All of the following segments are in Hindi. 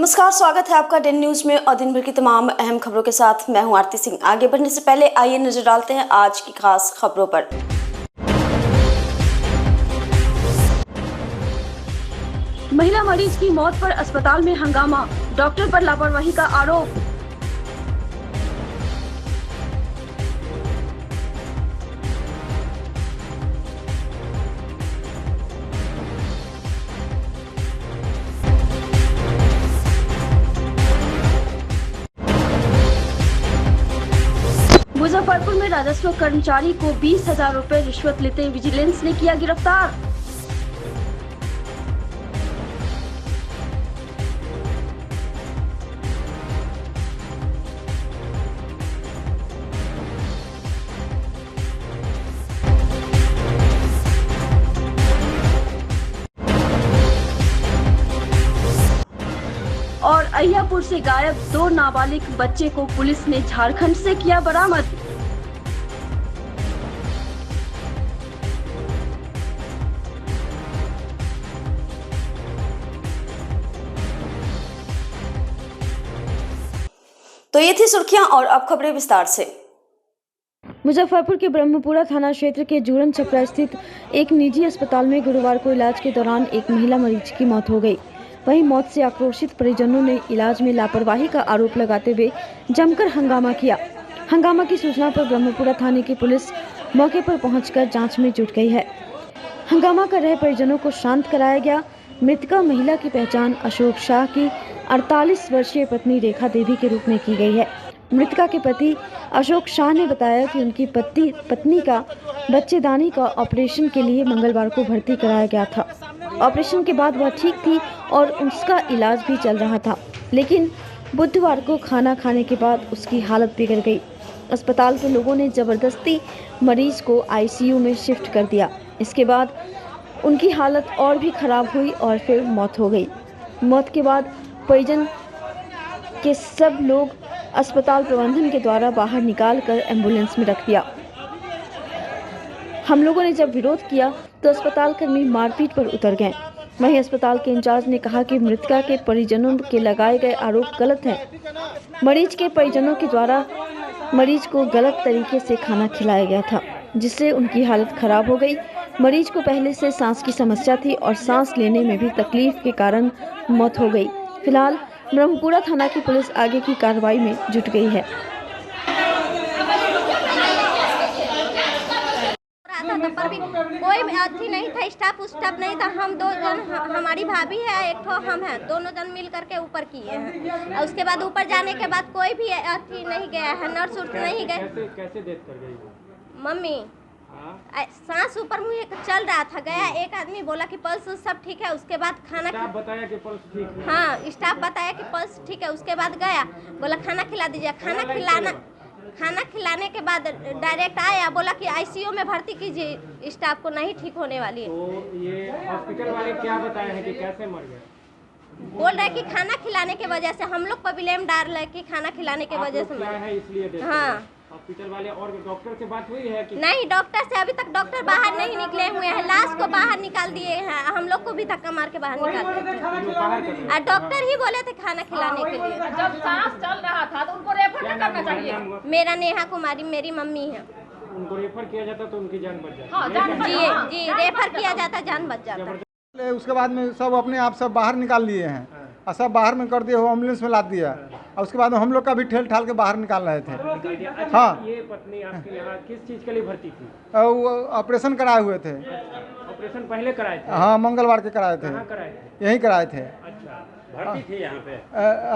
नमस्कार, स्वागत है आपका डेन न्यूज में और दिन भर की तमाम अहम खबरों के साथ मैं हूं आरती सिंह। आगे बढ़ने से पहले आइए नजर डालते हैं आज की खास खबरों पर। महिला मरीज की मौत पर अस्पताल में हंगामा, डॉक्टर पर लापरवाही का आरोप। मुजफ्फरपुर में राजस्व कर्मचारी को 20,000 रुपए रिश्वत लेते विजिलेंस ने किया गिरफ्तार। और अहियापुर से गायब 2 नाबालिग बच्चे को पुलिस ने झारखंड से किया बरामद। तो ये थी सुर्खियां और अब खबरें विस्तार से। मुजफ्फरपुर के ब्रह्मपुरा थाना क्षेत्र के जूरन छपरा स्थित एक निजी अस्पताल में गुरुवार को इलाज के दौरान एक महिला मरीज की मौत हो गई। वहीं मौत से आक्रोशित परिजनों ने इलाज में लापरवाही का आरोप लगाते हुए जमकर हंगामा किया। हंगामा की सूचना पर ब्रह्मपुरा थाने की पुलिस मौके पर पहुंचकर जांच में जुट गई है। हंगामा कर रहे परिजनों को शांत कराया गया। मृतका महिला की पहचान अशोक शाह की 48 वर्षीय पत्नी रेखा देवी के रूप में की गई है। मृतका के पति अशोक शाह ने बताया कि उनकी पत्नी का बच्चेदानी का ऑपरेशन के लिए मंगलवार को भर्ती कराया गया था। ऑपरेशन के बाद वह ठीक थी और उसका इलाज भी चल रहा था, लेकिन बुधवार को खाना खाने के बाद उसकी हालत बिगड़ गई। अस्पताल के लोगों ने जबरदस्ती मरीज को आईसीयू में शिफ्ट कर दिया। इसके बाद उनकी हालत और भी खराब हुई और फिर मौत हो गई। मौत के बाद परिजन के सब लोग अस्पताल प्रबंधन के द्वारा बाहर निकालकर एम्बुलेंस में रख दिया। हम लोगों ने जब विरोध किया तो अस्पताल कर्मी मारपीट पर उतर गए। वहीं अस्पताल के इंचार्ज ने कहा कि मृतका के परिजनों के लगाए गए आरोप गलत हैं। मरीज के परिजनों के द्वारा मरीज को गलत तरीके से खाना खिलाया गया था, जिससे उनकी हालत खराब हो गई। मरीज को पहले से सांस की समस्या थी और सांस लेने में भी तकलीफ के कारण मौत हो गई। फिलहाल ब्रह्मपुरा थाना की पुलिस आगे की कार्रवाई में जुट गई है। पर भी कोई अथी नहीं था, स्टाफ नहीं था। हम 2 जन, हमारी भाभी है, एक ठो हम हैं, दोनों जन मिल करके ऊपर किए हैं। और उसके बाद ऊपर जाने के बाद कोई भी अथी नहीं गया है, नर्स उर्स नहीं गए। कैसे डेथ कर गई मम्मी सांस ऊपर मुँह चल रहा था, गया एक आदमी बोला कि पल्स सब ठीक है। उसके बाद खाना बताया कि पल्स ठीक है। हाँ, स्टाफ बताया कि पल्स ठीक है। उसके बाद गया, बोला खाना खिला दीजिए। खाना खिलाने के बाद डायरेक्ट आया, बोला कि आईसीयू में भर्ती कीजिए, स्टाफ को नहीं ठीक होने वाली है। तो ये हॉस्पिटल वाले क्या बताए हैं कि कैसे मर गए? बोल रहे कि खाना खिलाने की वजह से, हम लोग पर ब्लेम डाल रहे कि खाना खिलाने की वजह से मर है, इसलिए। हाँ, हॉस्पिटल वाले और डॉक्टर से बात हुई है कि नहीं? डॉक्टर से अभी तक डॉक्टर बाहर नहीं निकले हुए हैं। लाश को बाहर निकाल दिए हैं, हम लोग को भी धक्का मार के बाहर निकाल दिए थे। और डॉक्टर ही बोले थे खाना खिलाने के लिए। जब सांस चल रहा था तो उनको रेफर नहीं करना चाहिए। मेरा नेहा कुमारी मेरी मम्मी है। उनको रेफर किया जाता तो उनकी जान बच जाती। जी, रेफर किया जाता, जान बच जाता। उसके बाद में सब अपने आप सब बाहर निकाल लिए हैं और सब बाहर में कर दिए, वो एम्बुलेंस में लाद दिया। और उसके बाद हम लोग का भी ठेल ठाल के बाहर निकाल रहे थे। अच्छा, हाँ, ये पत्नी आपके यहाँ किस चीज़ के लिए भर्ती थी? वो ऑपरेशन कराए हुए थे। ऑपरेशन पहले कराए थे? हाँ, मंगलवार के कराए थे। कहाँ कराए थे? यहीं कराए थे। अच्छा, भर्ती थी यहाँ पे?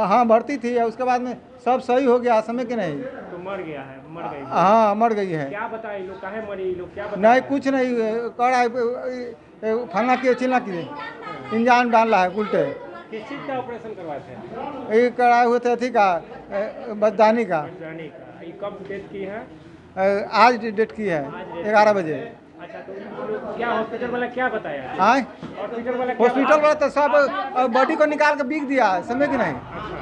हाँ, भर्ती थी। उसके बाद में सब सही हो गया, समय के नहीं तो मर गया है, मर गई? हाँ, मर गई है। क्या बताए लोग, काहे मरी लोग, क्या बताए? नहीं, कुछ नहीं करा, फलना किए चिल्ला किए, इंजाम डाल रहा है उल्टे। किस चीज़ का ऑपरेशन करवाए थे? ये कराए हुए थे अथी का, बच्चेदानी का। ये कब डेट की है? आज डेट की है 11 बजे। अच्छा, तो क्या हॉस्पिटल वाला क्या बताया? हाँ, हॉस्पिटल वाला तो सब बॉडी को निकाल के बिक दिया, समझे कि नहीं,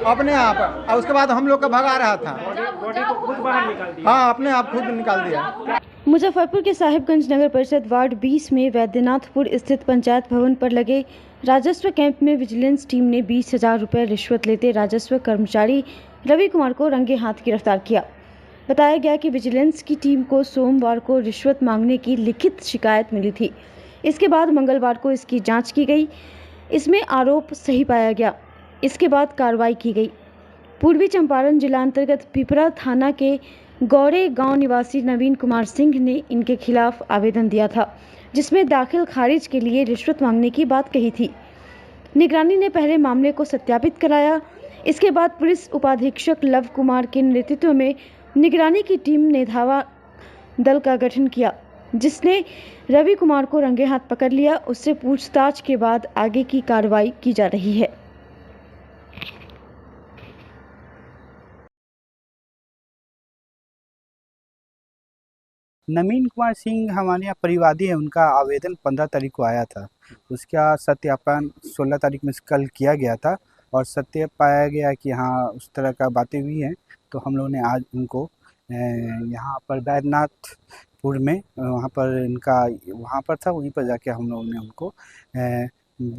अपने आप। और उसके बाद हम लोग का भगा रहा था। बॉडी को खुद बाहर निकाल दिया? हाँ, अपने आप खुद निकाल दिया। मुजफ्फरपुर के साहिबगंज नगर परिषद वार्ड 20 में वैद्यनाथपुर स्थित पंचायत भवन पर लगे राजस्व कैंप में विजिलेंस टीम ने 20,000 रुपये रिश्वत लेते राजस्व कर्मचारी रवि कुमार को रंगे हाथ गिरफ्तार किया। बताया गया कि विजिलेंस की टीम को सोमवार को रिश्वत मांगने की लिखित शिकायत मिली थी। इसके बाद मंगलवार को इसकी जांच की गई। इसमें आरोप सही पाया गया। इसके बाद कार्रवाई की गई। पूर्वी चंपारण जिला अंतर्गत पिपरा थाना के गौरे गांव निवासी नवीन कुमार सिंह ने इनके खिलाफ आवेदन दिया था, जिसमें दाखिल खारिज के लिए रिश्वत मांगने की बात कही थी। निगरानी ने पहले मामले को सत्यापित कराया। इसके बाद पुलिस उपाधीक्षक लव कुमार के नेतृत्व में निगरानी की टीम ने धावा दल का गठन किया, जिसने रवि कुमार को रंगे हाथ पकड़ लिया। उससे पूछताछ के बाद आगे की कार्रवाई की जा रही है। नवीन कुमार सिंह हमारे यहाँ परिवादी है। उनका आवेदन 15 तारीख को आया था। उसका सत्यापन 16 तारीख में कल किया गया था और सत्य पाया गया कि हाँ उस तरह का बातें हुई हैं। तो हम लोगों ने आज उनको यहाँ पर बैद्यनाथपुर में वहाँ पर इनका वहाँ पर था, वहीं पर जाके हम लोगों ने उनको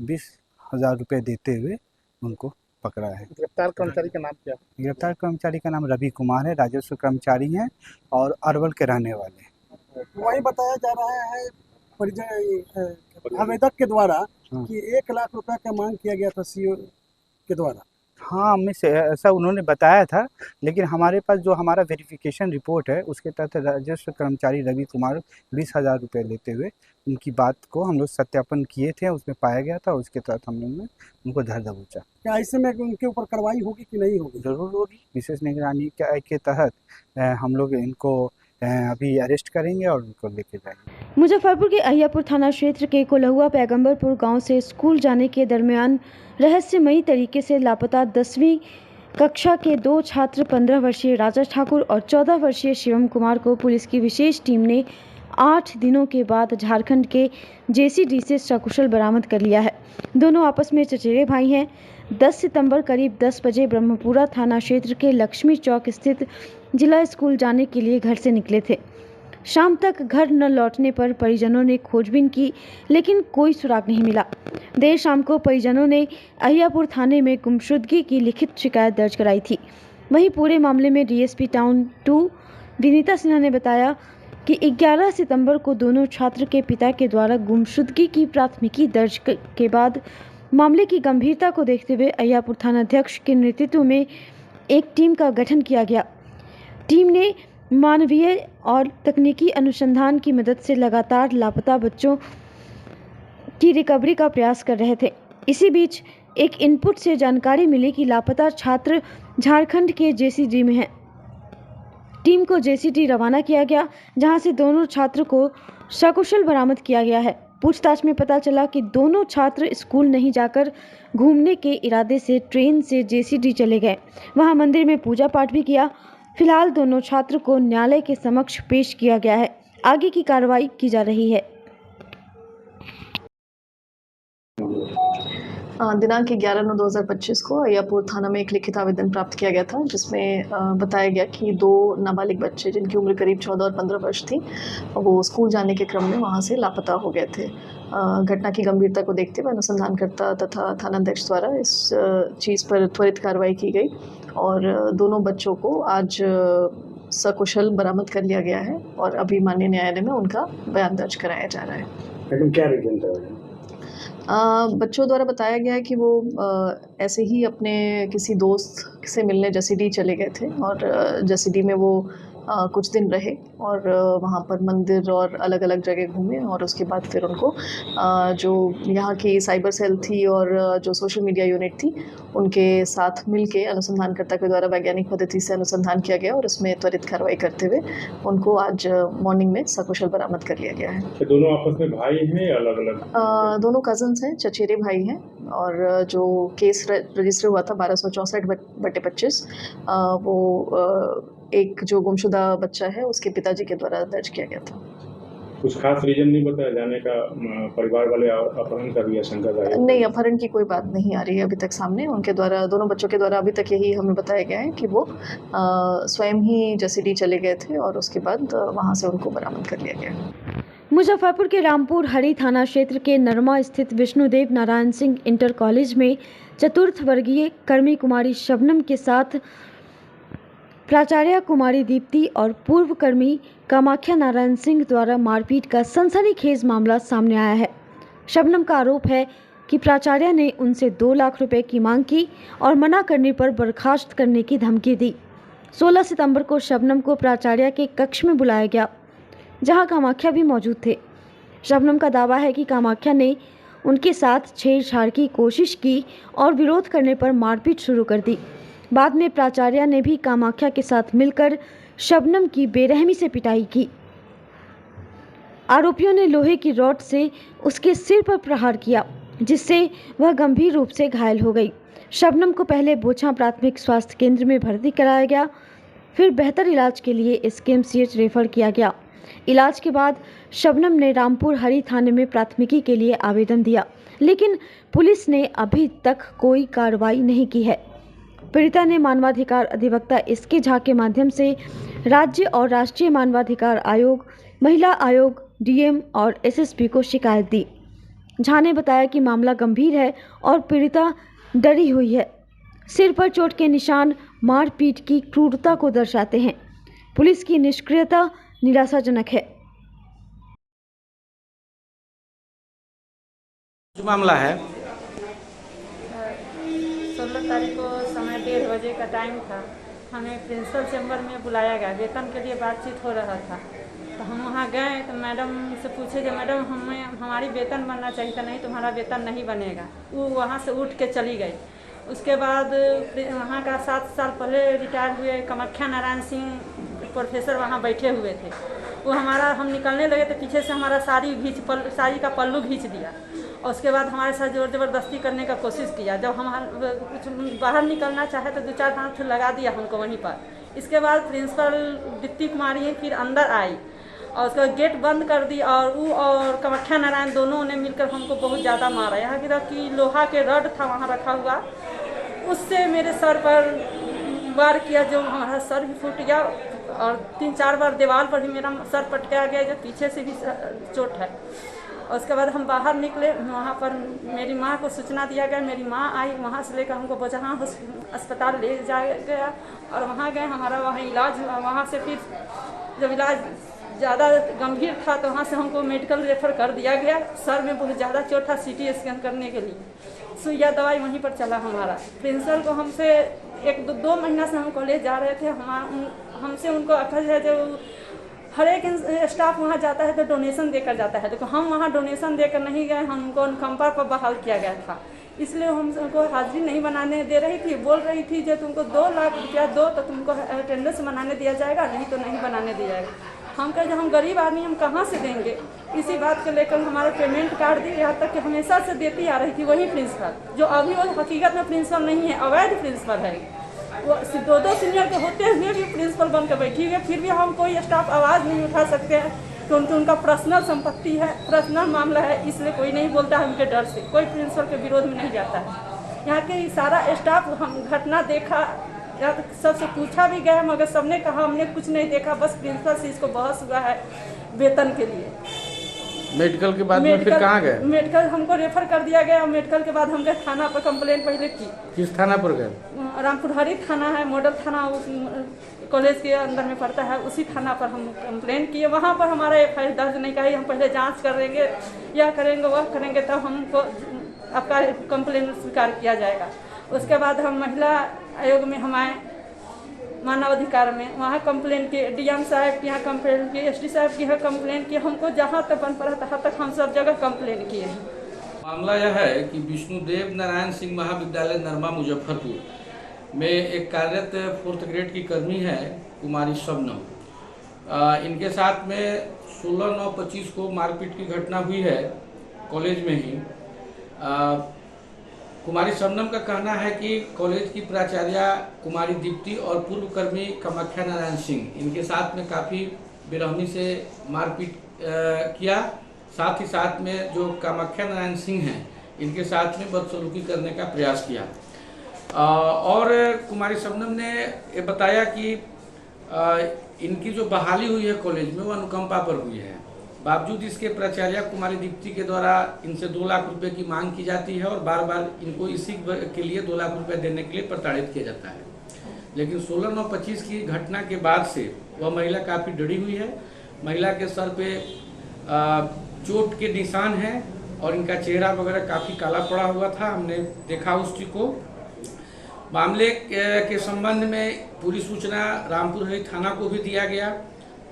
20,000 रुपये देते हुए उनको पकड़ा है। गिरफ्तार कर्मचारी का नाम क्या है? गिरफ्तार कर्मचारी का नाम रवि कुमार है। राजस्व कर्मचारी हैं और अरवल के रहने वाले हैं। वही बताया जा रहा है आवेदक के द्वारा कि 1 लाख रुपए का मांग किया गया था सीओ के द्वारा। हाँ, हमें से ऐसा उन्होंने बताया था, लेकिन हमारे पास जो हमारा वेरिफिकेशन रिपोर्ट है उसके तहत राजस्व कर्मचारी रवि कुमार 20,000 रुपये लेते हुए उनकी बात को हम लोग सत्यापन किए थे, उसमें पाया गया था। उसके तहत हम लोग ने उनको धर दबोचा। क्या ऐसे में उनके ऊपर कार्रवाई होगी कि नहीं होगी? जरूर होगी। विशेष निगरानी के तहत हम लोग इनको अभी अरेस्ट करेंगे और उनको लेके जाएंगे। मुजफ्फरपुर के अहियापुर थाना क्षेत्र के कोल्हुआ पैगंबरपुर गांव से स्कूल जाने के दरमियान रहस्यमयी तरीके से लापता 10वीं कक्षा के 2 छात्र 15 वर्षीय राजा ठाकुर और 14 वर्षीय शिवम कुमार को पुलिस की विशेष टीम ने 8 दिनों के बाद झारखंड के जेसीडी से सकुशल बरामद कर लिया है। दोनों आपस में चचेरे भाई हैं। 10 सितंबर करीब 10 बजे ब्रह्मपुरा थाना क्षेत्र के लक्ष्मी चौक स्थित जिला स्कूल जाने के लिए घर से निकले थे। शाम तक घर न लौटने पर परिजनों ने खोजबीन की, लेकिन कोई सुराग नहीं मिला। देर शाम को परिजनों ने अहियापुर थाने में गुमशुदगी की लिखित शिकायत दर्ज कराई थी। वहीं पूरे मामले में डीएसपी टाउन 2 विनीता सिन्हा ने बताया कि 11 सितंबर को दोनों छात्र के पिता के द्वारा गुमशुदगी की प्राथमिकी दर्ज के बाद मामले की गंभीरता को देखते हुए अहियापुर थानाध्यक्ष के नेतृत्व में एक टीम का गठन किया गया। टीम ने मानवीय और तकनीकी अनुसंधान की मदद से लगातार लापता बच्चों की रिकवरी का प्रयास कर रहे थे। इसी बीच एक इनपुट से जानकारी मिली कि लापता छात्र झारखंड के जेसीडी में हैं। टीम को जेसीडी रवाना किया गया, जहां से दोनों छात्र को सकुशल बरामद किया गया है। पूछताछ में पता चला कि दोनों छात्र स्कूल नहीं जाकर घूमने के इरादे से ट्रेन से जेसीडी चले गए। वहां मंदिर में पूजा पाठ भी किया। फिलहाल दोनों छात्र को न्यायालय के समक्ष पेश किया गया है। आगे की कार्रवाई की जा रही है। दिनांक 11/9/2025 को अहियापुर थाना में एक लिखित आवेदन प्राप्त किया गया था, जिसमें बताया गया कि 2 नाबालिग बच्चे जिनकी उम्र करीब 14 और 15 वर्ष थी, वो स्कूल जाने के क्रम में वहां से लापता हो गए थे। घटना की गंभीरता को देखते हुए अनुसंधानकर्ता तथा थानाध्यक्ष द्वारा इस चीज़ पर त्वरित कार्रवाई की गई और दोनों बच्चों को आज सकुशल बरामद कर लिया गया है और अभी माननीय न्यायालय में उनका बयान दर्ज कराया जा रहा है। लेकिन क्या रीजन था? बच्चों द्वारा बताया गया है कि वो ऐसे ही अपने किसी दोस्त से मिलने जसीडी चले गए थे और जसीडी में वो कुछ दिन रहे और वहाँ पर मंदिर और अलग अलग जगह घूमे और उसके बाद फिर उनको जो यहाँ की साइबर सेल थी और जो सोशल मीडिया यूनिट थी उनके साथ मिलके अनुसंधानकर्ता के द्वारा वैज्ञानिक पद्धति से अनुसंधान किया गया और उसमें त्वरित कार्रवाई करते हुए उनको आज मॉर्निंग में सकुशल बरामद कर लिया गया है। तो दोनों आपस में भाई हैं या अलग अलग? दोनों कजन्स हैं, चचेरे भाई हैं और जो केस रजिस्टर हुआ था 1264/25 वो एक जो गुमशुदा बच्चा है उसके पिताजी के द्वारा दर्ज किया गया था। कुछ खास रीजन नहीं बताया जाने का? परिवार वाले अपहरण का भी आशंका जाहिर? नहीं, अपहरण की कोई बात नहीं आ रही है अभी तक सामने। उनके द्वारा, दोनों बच्चों के द्वारा अभी तक यही हमें बताया गया है कि वो स्वयं ही जसीडीह चले गए थे और उसके बाद वहाँ से उनको बरामद कर लिया गया। मुजफ्फरपुर के रामपुर हरी थाना क्षेत्र के नरमा स्थित विष्णुदेव नारायण सिंह इंटर कॉलेज में चतुर्थ वर्गीय कर्मी कुमारी शबनम के साथ प्राचार्य कुमारी दीप्ति और पूर्व कर्मी कामाख्या नारायण सिंह द्वारा मारपीट का सनसनीखेज मामला सामने आया है। शबनम का आरोप है कि प्राचार्य ने उनसे 2 लाख रुपए की मांग की और मना करने पर बर्खास्त करने की धमकी दी। 16 सितंबर को शबनम को प्राचार्य के कक्ष में बुलाया गया, जहां कामाख्या भी मौजूद थे। शबनम का दावा है कि कामाख्या ने उनके साथ छेड़छाड़ की कोशिश की और विरोध करने पर मारपीट शुरू कर दी। बाद में प्राचार्य ने भी कामाख्या के साथ मिलकर शबनम की बेरहमी से पिटाई की। आरोपियों ने लोहे की रॉड से उसके सिर पर प्रहार किया, जिससे वह गंभीर रूप से घायल हो गई। शबनम को पहले बोछा प्राथमिक स्वास्थ्य केंद्र में भर्ती कराया गया, फिर बेहतर इलाज के लिए SKMCH रेफर किया गया। इलाज के बाद शबनम ने रामपुर हरी थाने में प्राथमिकी के लिए आवेदन दिया, लेकिन पुलिस ने अभी तक कोई कार्रवाई नहीं की है। पीड़िता ने मानवाधिकार अधिवक्ता SK झा के माध्यम से राज्य और राष्ट्रीय मानवाधिकार आयोग, महिला आयोग, DM और SSP को शिकायत दी। झा ने बताया कि मामला गंभीर है और पीड़िता डरी हुई है। सिर पर चोट के निशान मारपीट की क्रूरता को दर्शाते हैं। पुलिस की निष्क्रियता निराशाजनक है। जो मामला है, 16 तारीख को समय 1:30 बजे का टाइम था। हमें प्रिंसिपल चैम्बर में बुलाया गया, वेतन के लिए बातचीत हो रहा था। तो हम वहाँ गए तो मैडम से पूछे कि मैडम हमारी वेतन बनना चाहिए था। नहीं, तुम्हारा वेतन नहीं बनेगा। वो वहाँ से उठ के चली गई। उसके बाद वहाँ का 7 साल पहले रिटायर हुए कामाख्या नारायण सिंह प्रोफेसर वहाँ बैठे हुए थे। वो हम निकलने लगे तो पीछे से हमारा साड़ी का पल्लू खींच दिया और उसके बाद हमारे साथ जोर ज़बरदस्ती करने का कोशिश किया। जब हम कुछ बाहर निकलना चाहे तो 2-4 हाथ लगा दिया हमको वहीं पर। इसके बाद प्रिंसिपल दीप्ति कुमारी फिर अंदर आई और उसका गेट बंद कर दी और वो और कामाख्या नारायण दोनों ने मिलकर हमको बहुत ज़्यादा मारा। यहाँ की तरफ की लोहा के रड था वहाँ रखा हुआ, उससे मेरे सर पर वार किया, जो हमारा सर भी फूट गया और 3-4 बार दीवार पर भी मेरा सर पटका गया, जो पीछे से भी चोट है। और उसके बाद हम बाहर निकले, वहाँ पर मेरी माँ को सूचना दिया गया। मेरी माँ आई, वहाँ से लेकर हमको बोचहा अस्पताल ले जाया गया और वहाँ गए, हमारा वहाँ इलाज हुआ। वहाँ से फिर जब इलाज ज़्यादा गंभीर था तो वहाँ से हमको मेडिकल रेफर कर दिया गया। सर में बहुत ज़्यादा चोट था, CT स्कैन करने के लिए। सुइया दवाई वहीं पर चला हमारा। प्रिंसिपल को हमसे 1-2 महीना से हम कॉलेज जा रहे थे। हमसे उनको अखज है, जो हर एक स्टाफ वहाँ जाता है तो डोनेशन देकर जाता है, तो हम वहाँ डोनेशन देकर नहीं गए। हमको अनुकंपा पर बहाल किया गया था, इसलिए हमको हाजिरी नहीं बनाने दे रही थी। बोल रही थी जो तुमको 2 लाख रुपया दो तो तुमको अटेंडेंस बनाने दिया जाएगा, नहीं तो नहीं बनाने दिया जाएगा। हम कहे जो हम गरीब आदमी हम कहाँ से देंगे। इसी बात को लेकर हमारा पेमेंट काट दी, यहाँ तक कि हमेशा से देती आ रही थी वही प्रिंसिपल, जो अभी वो हकीकत में प्रिंसिपल नहीं है, अवैध प्रिंसिपल है। वो 2 सीनियर के होते हुए भी प्रिंसिपल बन कर बैठी हुई, फिर भी हम कोई स्टाफ आवाज़ नहीं उठा सकते हैं क्योंकि उनका पर्सनल संपत्ति है, पर्सनल मामला है, इसलिए कोई नहीं बोलता है। उनके डर से कोई प्रिंसिपल के विरोध में नहीं जाता है। यहाँ के सारा स्टाफ हम घटना देखा, सबसे पूछा भी गया, मगर सबने कहा हमने कुछ नहीं देखा, बस प्रिंसिपल से इसको बहस हुआ है वेतन के लिए। मेडिकल के बाद में फिर कहाँ गए? मेडिकल हमको रेफर कर दिया गया। मेडिकल के बाद हम गए थाना पर, कंप्लेंट पहले की। किस थाना पर गए? रामपुर हरी थाना है, मॉडल थाना कॉलेज के अंदर में पड़ता है, उसी थाना पर हम कंप्लेंट किए। वहाँ पर हमारा FIR दर्ज नहीं किया, हम पहले जांच करेंगे, यह करेंगे वह करेंगे, तब हमको आपका कंप्लेंट स्वीकार किया जाएगा। उसके बाद हम महिला आयोग में हम आए, मानव अधिकार में, वहाँ कंप्लेंट किए। DM साहब के यहाँ कंप्लेंट किए, SD साहब के यहाँ कंप्लेंट किए। हमको जहाँ तक बन पड़ा तहाँ तक हम सब जगह कंप्लेंट किए हैं। मामला यह है कि विष्णुदेव नारायण सिंह महाविद्यालय नरमा मुजफ्फरपुर में एक कार्यरत 4th ग्रेड की कर्मी है कुमारी शबनम। इनके साथ में 16/9/25 को मारपीट की घटना हुई है कॉलेज में ही। कुमारी शबनम का कहना है कि कॉलेज की प्राचार्य कुमारी दीप्ति और पूर्व कर्मी कामाख्या नारायण सिंह इनके साथ में काफ़ी बेरहमी से मारपीट किया। साथ ही साथ में जो कामाख्या नारायण सिंह हैं इनके साथ में बदसलूकी करने का प्रयास किया। और कुमारी शबनम ने ये बताया कि इनकी जो बहाली हुई है कॉलेज में वो अनुकंपा पर हुई है। बावजूद इसके प्राचार्य कुमारी दीप्ति के द्वारा इनसे 2 लाख रुपए की मांग की जाती है और बार बार इनको इसी के लिए 2 लाख रुपए देने के लिए प्रताड़ित किया जाता है। लेकिन 16/9/25 की घटना के बाद से वह महिला काफ़ी डरी हुई है। महिला के सर पे चोट के निशान हैं और इनका चेहरा वगैरह काफ़ी काला पड़ा हुआ था। हमने देखा उस चीज को। मामले के संबंध में पूरी सूचना रामपुर हरी थाना को भी दिया गया।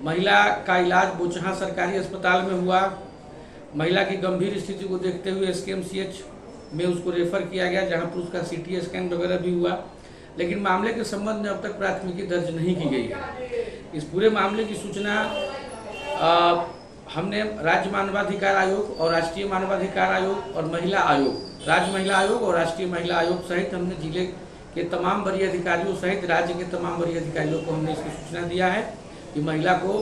महिला का इलाज बोचहा सरकारी अस्पताल में हुआ। महिला की गंभीर स्थिति को देखते हुए SKMCH में उसको रेफर किया गया, जहां पर उसका CT स्कैन वगैरह भी हुआ। लेकिन मामले के संबंध में अब तक प्राथमिकी दर्ज नहीं की गई है। इस पूरे मामले की सूचना हमने राज्य मानवाधिकार आयोग और राष्ट्रीय मानवाधिकार आयोग और महिला आयोग, राज्य महिला आयोग और राष्ट्रीय महिला आयोग सहित हमने जिले के तमाम वरीय अधिकारियों सहित राज्य के तमाम वरीय अधिकारियों को हमने इसकी सूचना दिया है कि महिला को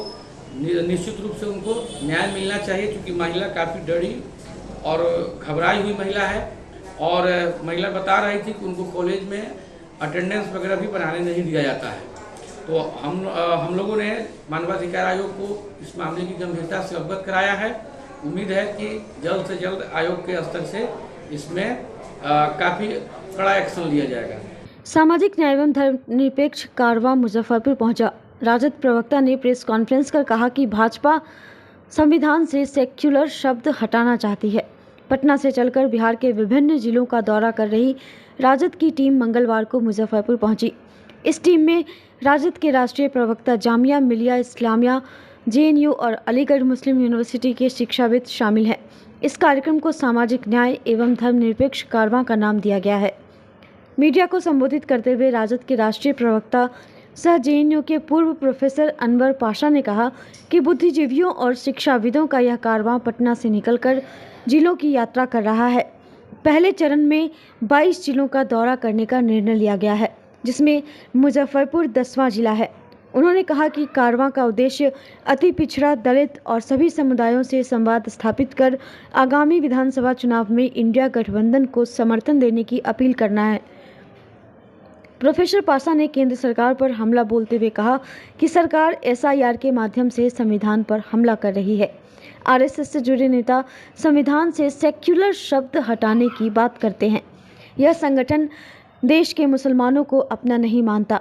निश्चित रूप से उनको न्याय मिलना चाहिए, क्योंकि महिला काफ़ी डरी और घबराई हुई महिला है। और महिला बता रही थी कि उनको कॉलेज में अटेंडेंस वगैरह भी बनाने नहीं दिया जाता है। तो हम लोगों ने मानवाधिकार आयोग को इस मामले की गंभीरता से अवगत कराया है। उम्मीद है कि जल्द से जल्द आयोग के स्तर से इसमें काफ़ी कड़ा एक्शन लिया जाएगा। सामाजिक न्याय एवं धर्मनिरपेक्ष कारवां मुजफ्फरपुर पहुंचा। राजद प्रवक्ता ने प्रेस कॉन्फ्रेंस कर कहा कि भाजपा संविधान से सेक्युलर शब्द हटाना चाहती है। पटना से चलकर बिहार के विभिन्न जिलों का दौरा कर रही राजद की टीम मंगलवार को मुजफ्फरपुर पहुंची। इस टीम में राजद के राष्ट्रीय प्रवक्ता, जामिया मिलिया इस्लामिया, JNU और अलीगढ़ मुस्लिम यूनिवर्सिटी के शिक्षाविद शामिल हैं। इस कार्यक्रम को सामाजिक न्याय एवं धर्मनिरपेक्ष कारवां का नाम दिया गया है। मीडिया को संबोधित करते हुए राजद के राष्ट्रीय प्रवक्ता सह JNU के पूर्व प्रोफेसर अनवर पाशा ने कहा कि बुद्धिजीवियों और शिक्षाविदों का यह कारवां पटना से निकलकर जिलों की यात्रा कर रहा है। पहले चरण में 22 जिलों का दौरा करने का निर्णय लिया गया है, जिसमें मुजफ्फरपुर 10वां जिला है। उन्होंने कहा कि कारवां का उद्देश्य अति पिछड़ा, दलित और सभी समुदायों से संवाद स्थापित कर आगामी विधानसभा चुनाव में इंडिया गठबंधन को समर्थन देने की अपील करना है। प्रोफेसर पासा ने केंद्र सरकार पर हमला बोलते हुए कहा कि सरकार SIR के माध्यम से संविधान पर हमला कर रही है। RSS से जुड़े नेता संविधान से सेक्युलर शब्द हटाने की बात करते हैं। यह संगठन देश के मुसलमानों को अपना नहीं मानता।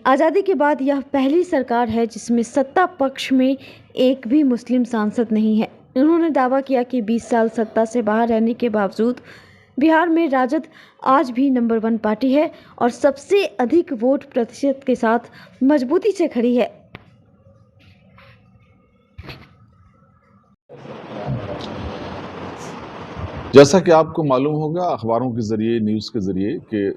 आज़ादी के बाद यह पहली सरकार है जिसमें सत्ता पक्ष में एक भी मुस्लिम सांसद नहीं है। उन्होंने दावा किया कि 20 साल सत्ता से बाहर रहने के बावजूद बिहार में राजद आज भी नंबर 1 पार्टी है और सबसे अधिक वोट प्रतिशत के साथ मजबूती से खड़ी है। जैसा कि आपको मालूम होगा अखबारों के ज़रिए, न्यूज़ के ज़रिए कि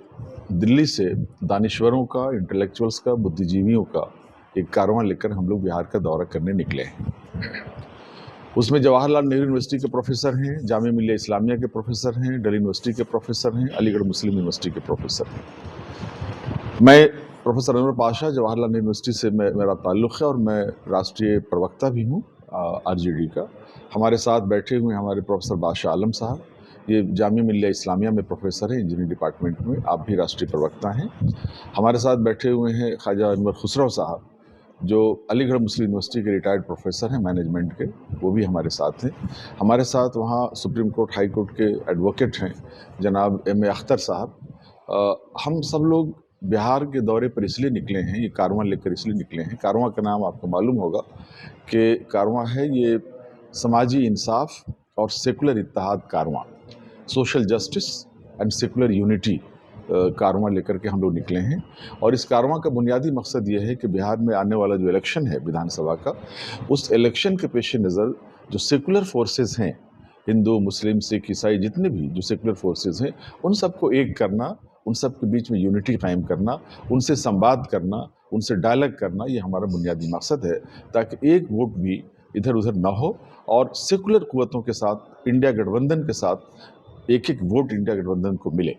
दिल्ली से दानिश्वरों का, इंटेलेक्चुअल्स का, बुद्धिजीवियों का एक कारवां लेकर हम लोग बिहार का दौरा करने निकले हैं। उसमें जवाहरलाल नेहरू यूनिवर्सिटी के प्रोफेसर हैं, जामिया मिलिया इस्लामिया के प्रोफेसर हैं, दिल्ली यूनिवर्सिटी के प्रोफेसर हैं, अलीगढ़ मुस्लिम यूनिवर्सिटी के प्रोफेसर हैं। मैं प्रोफेसर अनवर पाशा, जवाहरलाल नेहरू यूनिवर्सिटी से मेरा ताल्लुक़ है और मैं राष्ट्रीय प्रवक्ता भी हूँ RJD का। हमारे साथ बैठे हुए हमारे प्रोफेसर बादशाह आलम साहब, ये जामिया मिलिया इस्लामिया में प्रोफेसर हैं इंजीनियरिंग डिपार्टमेंट में, आप भी राष्ट्रीय प्रवक्ता हैं। हमारे साथ बैठे हुए हैं ख्वाजा अनवर खुसरो साहब, जो अलीगढ़ मुस्लिम यूनिवर्सिटी के रिटायर्ड प्रोफेसर हैं मैनेजमेंट के, वो भी हमारे साथ हैं। हमारे साथ वहाँ सुप्रीम कोर्ट, हाई कोर्ट के एडवोकेट हैं जनाब M.A. अख्तर साहब। हम सब लोग बिहार के दौरे पर इसलिए निकले हैं, ये कारवां लेकर इसलिए निकले हैं। कारवां का नाम आपको मालूम होगा कि कारवां है ये समाजी इंसाफ और secular Ittehad Karwaan, social justice and secular unity कारवां लेकर के हम लोग निकले हैं। और इस कारवां का बुनियादी मकसद ये है कि बिहार में आने वाला जो इलेक्शन है विधानसभा का, उस इलेक्शन के पेश नज़र जो सेकुलर फोर्सेस हैं, हिंदू, मुस्लिम, सिख, ईसाई, जितने भी जो सेकुलर फोर्सेस हैं, उन सबको एक करना, उन सब के बीच में यूनिटी कायम करना, उनसे संवाद करना, उनसे डायलॉग करना, ये हमारा बुनियादी मकसद है, ताकि एक वोट भी इधर उधर ना हो और सेकुलर कुव्वतों के साथ, इंडिया गठबंधन के साथ एक एक वोट इंडिया गठबंधन को मिले।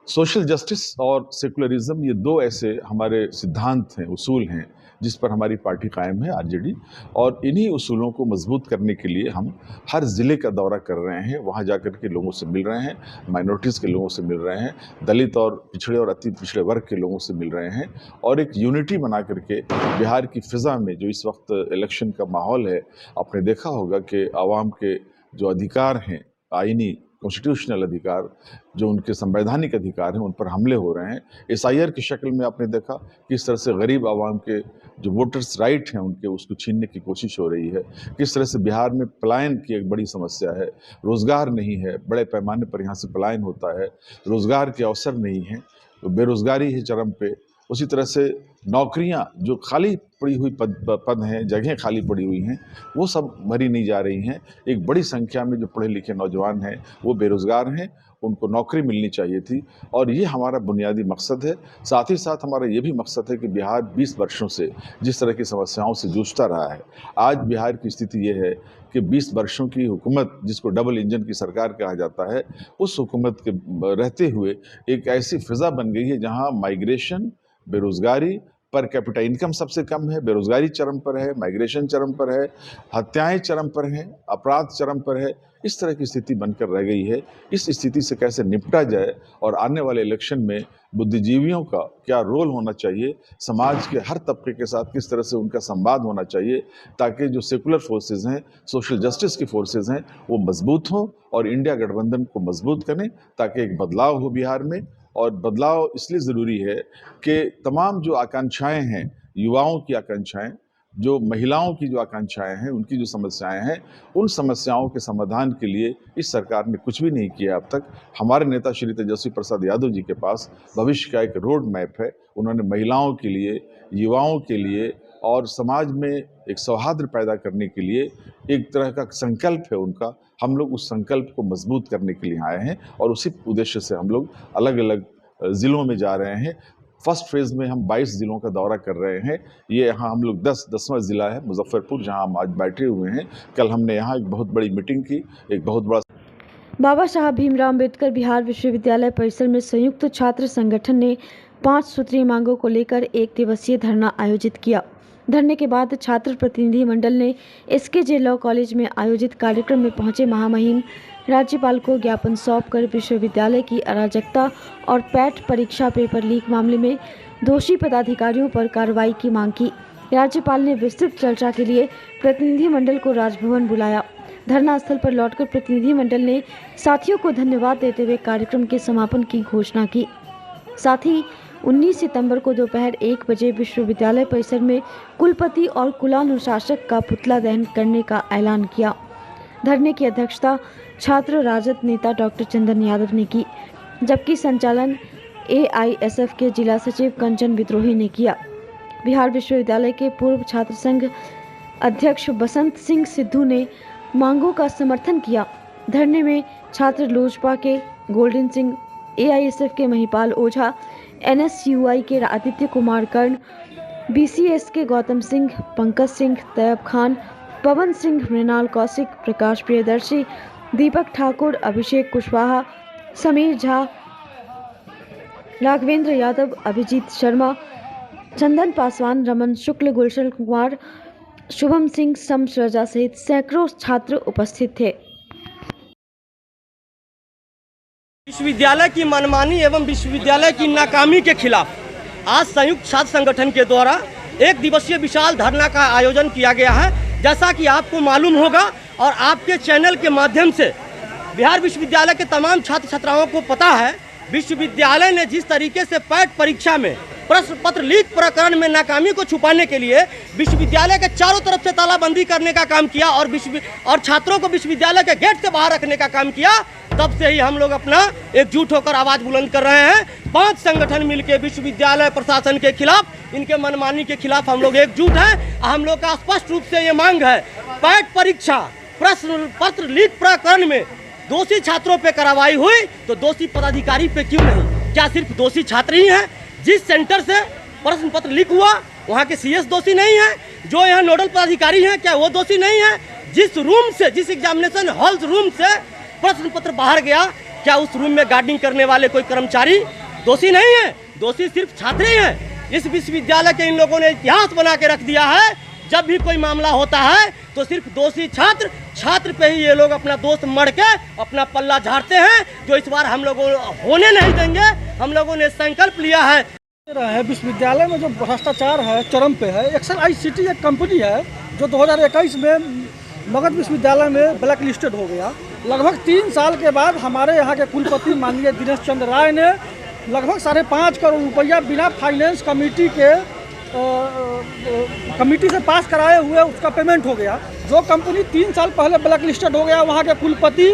सोशल जस्टिस और सेकुलरिज्म, ये दो ऐसे हमारे सिद्धांत हैं, उसूल हैं, जिस पर हमारी पार्टी कायम है आरजेडी, और इन्हीं उसूलों को मजबूत करने के लिए हम हर ज़िले का दौरा कर रहे हैं, वहाँ जाकर के लोगों से मिल रहे हैं, माइनॉरिटीज़ के लोगों से मिल रहे हैं, दलित और पिछड़े और अति पिछड़े वर्ग के लोगों से मिल रहे हैं, और एक यूनिटी बना करके बिहार की फ़िज़ा में जो इस वक्त इलेक्शन का माहौल है, आपने देखा होगा कि आवाम के जो अधिकार हैं, आईनी कॉन्स्टिट्यूशनल अधिकार, जो उनके संवैधानिक अधिकार हैं, उन पर हमले हो रहे हैं। SIR की शक्ल में आपने देखा किस तरह से गरीब आवाम के जो वोटर्स राइट हैं उनके, उसको छीनने की कोशिश हो रही है। किस तरह से बिहार में पलायन की एक बड़ी समस्या है, रोज़गार नहीं है, बड़े पैमाने पर यहाँ से पलायन होता है, रोज़गार के अवसर नहीं हैं, बेरोज़गारी है चरम पे। उसी तरह से नौकरियां जो खाली पड़ी हुई पद हैं, जगहें खाली पड़ी हुई हैं, वो सब भरी नहीं जा रही हैं। एक बड़ी संख्या में जो पढ़े लिखे नौजवान हैं वो बेरोज़गार हैं, उनको नौकरी मिलनी चाहिए थी, और ये हमारा बुनियादी मकसद है। साथ ही साथ हमारा ये भी मकसद है कि बिहार 20 वर्षों से जिस तरह की समस्याओं से जूझता रहा है, आज बिहार की स्थिति ये है कि 20 वर्षों की हुकूमत, जिसको डबल इंजन की सरकार कहा जाता है, उस हुकूमत के रहते हुए एक ऐसी फ़िज़ा बन गई है जहाँ माइग्रेशन, बेरोज़गारी, पर कैपिटा इनकम सबसे कम है, बेरोज़गारी चरम पर है, माइग्रेशन चरम पर है, हत्याएं चरम पर हैं, अपराध चरम पर है। इस तरह की स्थिति बनकर रह गई है। इस स्थिति से कैसे निपटा जाए, और आने वाले इलेक्शन में बुद्धिजीवियों का क्या रोल होना चाहिए, समाज के हर तबके के साथ किस तरह से उनका संवाद होना चाहिए, ताकि जो सेकुलर फोर्सेस हैं, सोशल जस्टिस की फोर्सेस हैं, वो मजबूत हों और इंडिया गठबंधन को मजबूत करें, ताकि एक बदलाव हो बिहार में। और बदलाव इसलिए ज़रूरी है कि तमाम जो आकांक्षाएं हैं, युवाओं की आकांक्षाएं, जो महिलाओं की जो आकांक्षाएं हैं, उनकी जो समस्याएं हैं, उन समस्याओं के समाधान के लिए इस सरकार ने कुछ भी नहीं किया अब तक। हमारे नेता श्री तेजस्वी प्रसाद यादव जी के पास भविष्य का एक रोड मैप है। उन्होंने महिलाओं के लिए, युवाओं के लिए और समाज में एक सौहार्द पैदा करने के लिए एक तरह का संकल्प है उनका। हम लोग उस संकल्प को मजबूत करने के लिए आए हैं, और उसी उद्देश्य से हम लोग अलग अलग ज़िलों में जा रहे हैं। फर्स्ट फेज़ में हम 22 ज़िलों का दौरा कर रहे हैं। ये यहाँ हम लोग 10वां ज़िला है मुजफ्फरपुर, जहाँ हम आज बैठे हुए हैं। कल हमने यहाँ एक बहुत बड़ी मीटिंग की, एक बहुत बड़ा। बाबा साहब भीमराव अम्बेडकर बिहार विश्वविद्यालय परिसर में संयुक्त छात्र संगठन ने 5 सूत्रीय मांगों को लेकर 1 दिवसीय धरना आयोजित किया। धरने के बाद छात्र प्रतिनिधि मंडल ने SKJ लॉ कॉलेज में आयोजित कार्यक्रम में पहुंचे महामहिम राज्यपाल को ज्ञापन सौंपकर विश्वविद्यालय की अराजकता और पैट परीक्षा पेपर लीक मामले में दोषी पदाधिकारियों पर कार्रवाई की मांग की। राज्यपाल ने विस्तृत चर्चा के लिए प्रतिनिधि मंडल को राजभवन बुलाया। धरना स्थल पर लौटकर प्रतिनिधि मंडल ने साथियों को धन्यवाद देते हुए कार्यक्रम के समापन की घोषणा की। साथ ही 19 सितंबर को दोपहर 1 बजे विश्वविद्यालय परिसर में कुलपति और कुलानुशासक का पुतला दहन करने का ऐलान किया। धरने की अध्यक्षता छात्र राजद नेता डॉक्टर चंदन यादव ने की, जबकि संचालन AISF के जिला सचिव कंचन विद्रोही ने किया। बिहार विश्वविद्यालय के पूर्व छात्र संघ अध्यक्ष बसंत सिंह सिद्धू ने मांगों का समर्थन किया। धरने में छात्र लोजपा के गोल्डन सिंह, AISF के महिपाल ओझा, NSUI के आदित्य कुमार कर्ण, BCS के गौतम सिंह, पंकज सिंह, तैयब खान, पवन सिंह, मृणाल कौशिक, प्रकाश प्रियदर्शी, दीपक ठाकुर, अभिषेक कुशवाहा, समीर झा, राघवेंद्र यादव, अभिजीत शर्मा, चंदन पासवान, रमन शुक्ल, गुलशन कुमार, शुभम सिंह, समश्रजा सहित सैकड़ों छात्र उपस्थित थे। विश्वविद्यालय की मनमानी एवं विश्वविद्यालय की नाकामी के खिलाफ आज संयुक्त छात्र संगठन के द्वारा 1 दिवसीय विशाल धरना का आयोजन किया गया है। जैसा कि आपको मालूम होगा और आपके चैनल के माध्यम से बिहार विश्वविद्यालय के तमाम छात्र छात्राओं को पता है, विश्वविद्यालय ने जिस तरीके से पैट परीक्षा में प्रश्न पत्र लीक प्रकरण में नाकामी को छुपाने के लिए विश्वविद्यालय के चारों तरफ से तालाबंदी करने का काम किया और छात्रों को विश्वविद्यालय के गेट से बाहर रखने का काम किया, तब से ही हम लोग अपना एकजुट होकर आवाज बुलंद कर रहे हैं। 5 संगठन मिलकर विश्वविद्यालय प्रशासन के खिलाफ, इनके मनमानी के खिलाफ हम लोग एकजुट हैं। हम लोग का स्पष्ट रूप से ये मांग है, पैट परीक्षा प्रश्न पत्र लीक प्रकरण में दोषी छात्रों पे कार्रवाई हुई तो दोषी पदाधिकारी पे क्यों नहीं? क्या सिर्फ दोषी छात्र ही हैं? जिस सेंटर से प्रश्न पत्र लीक हुआ वहाँ के CS दोषी नहीं है? जो यहाँ नोडल पदाधिकारी हैं क्या वो दोषी नहीं है? जिस रूम से, जिस एग्जामिनेशन हॉल रूम से प्रश्न पत्र बाहर गया, क्या उस रूम में गार्डिंग करने वाले कोई कर्मचारी दोषी नहीं है? दोषी सिर्फ छात्र ही हैं। इस विश्वविद्यालय के इन लोगों ने इतिहास बना के रख दिया है। जब भी कोई मामला होता है तो सिर्फ दोषी छात्र पे ही ये लोग अपना दोस्त मर के अपना पल्ला झाड़ते हैं, जो इस बार हम लोगों होने नहीं देंगे। हम लोगों ने संकल्प लिया है। विश्वविद्यालय में जो भ्रष्टाचार है चरम पे है। एक्सेल ICT एक कंपनी है जो 2021 में मगध विश्वविद्यालय में ब्लैक लिस्टेड हो गया। लगभग 3 साल के बाद हमारे यहाँ के कुलपति माननीय दिनेश चंद्र राय ने लगभग 5.5 करोड़ रुपया बिना फाइनेंस कमेटी से पास कराए हुए उसका पेमेंट हो गया। जो कंपनी 3 साल पहले ब्लैक लिस्टेड हो गया, वहाँ के कुलपति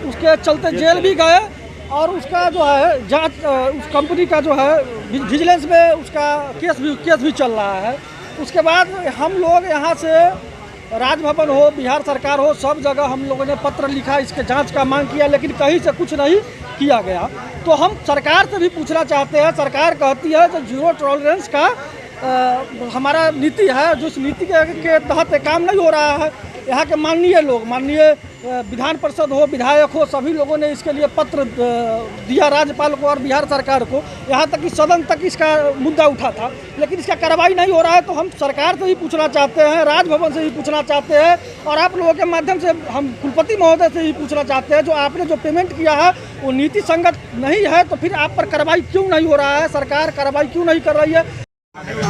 उसके चलते जेल भी गए और उसका जो है जांच, उस कंपनी का जो है विजिलेंस में उसका केस भी चल रहा है। उसके बाद हम लोग यहाँ से राजभवन हो, बिहार सरकार हो, सब जगह हम लोगों ने पत्र लिखा, इसके जांच का मांग किया, लेकिन कहीं से कुछ नहीं किया गया। तो हम सरकार से भी पूछना चाहते हैं। सरकार कहती है जो जीरो टॉलरेंस का हमारा नीति है, जो इस नीति के तहत काम नहीं हो रहा है। यहाँ के माननीय विधान परिषद हो, विधायक हो, सभी लोगों ने इसके लिए पत्र दिया राज्यपाल को और बिहार सरकार को। यहाँ तक कि सदन तक इसका मुद्दा उठा था, लेकिन इसका कार्रवाई नहीं हो रहा है। तो हम सरकार से ही पूछना चाहते हैं, राजभवन से ही पूछना चाहते हैं और आप लोगों के माध्यम से हम कुलपति महोदय से ही पूछना चाहते हैं, जो आपने जो पेमेंट किया है वो नीति संगत नहीं है, तो फिर आप पर कार्रवाई क्यों नहीं हो रहा है? सरकार कार्रवाई क्यों नहीं कर रही है?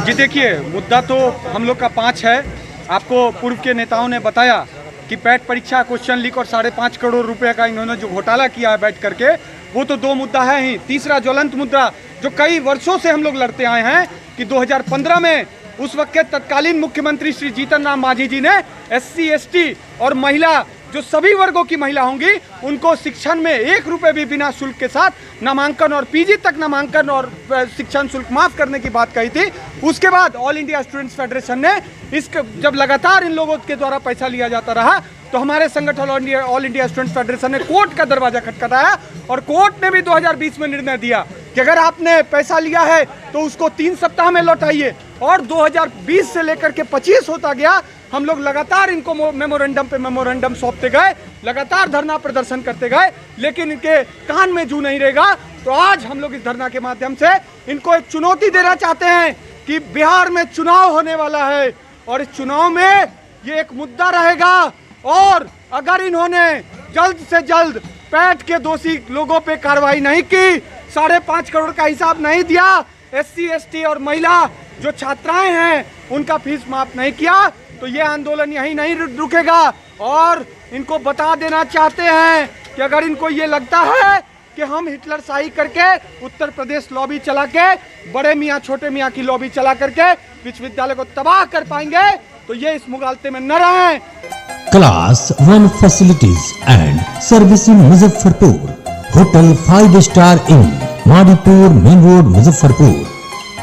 जी देखिए, मुद्दा तो हम लोग का 5 है। आपको पूर्व के नेताओं ने बताया कि पैट परीक्षा क्वेश्चन लीक और 5.5 करोड़ रुपए का इन्होंने जो घोटाला किया है बैठ करके, वो तो 2 मुद्दा है ही। तीसरा ज्वलंत मुद्दा जो कई वर्षों से हम लोग लड़ते आए हैं कि 2015 में उस वक्त के तत्कालीन मुख्यमंत्री श्री जीतन राम मांझी जी ने SC ST और महिला, जो सभी वर्गों की महिला होंगी, उनको शिक्षण में 1 रुपये भी बिना शुल्क के साथ नामांकन और PG तक नामांकन और शिक्षण शुल्क माफ करने की बात कही थी। उसके बाद ऑल इंडिया स्टूडेंट्स फेडरेशन ने जब लगातार इन लोगों के द्वारा पैसा लिया जाता रहा, तो हमारे संगठन ऑल इंडिया स्टूडेंट्स फेडरेशन ने कोर्ट का दरवाजा खटखटाया और कोर्ट ने भी 2020 में निर्णय दिया कि अगर आपने पैसा लिया है तो उसको 3 सप्ताह में लौटाइए। और 2020 से लेकर के 25 होता गया, हम लोग लगातार इनको मेमोरेंडम पे मेमोरेंडम सौंपते गए, लगातार धरना प्रदर्शन करते गए, लेकिन इनके कान में जू नहीं रहेगा। तो आज हम लोग इस धरना के माध्यम से इनको एक चुनौती देना चाहते हैं कि बिहार में चुनाव होने वाला है और इस चुनाव में ये एक मुद्दा रहेगा। और अगर इन्होंने जल्द से जल्द पैट के दोषी लोगों पे कार्रवाई नहीं की, 5.5 करोड़ का हिसाब नहीं दिया, SC ST और महिला जो छात्राएं हैं उनका फीस माफ नहीं किया, तो ये आंदोलन यहीं नहीं रुकेगा। और इनको बता देना चाहते हैं कि अगर इनको ये लगता है कि हम हिटलर शाही करके उत्तर प्रदेश लॉबी चला के, बड़े मियाँ छोटे मियाँ की लॉबी चला करके विश्वविद्यालय को तबाह कर पाएंगे, तो ये इस मुगालते में न रहें। Class 1 facilities and service in Muzaffarpur. Hotel 5 star in Mauripur main road Muzaffarpur.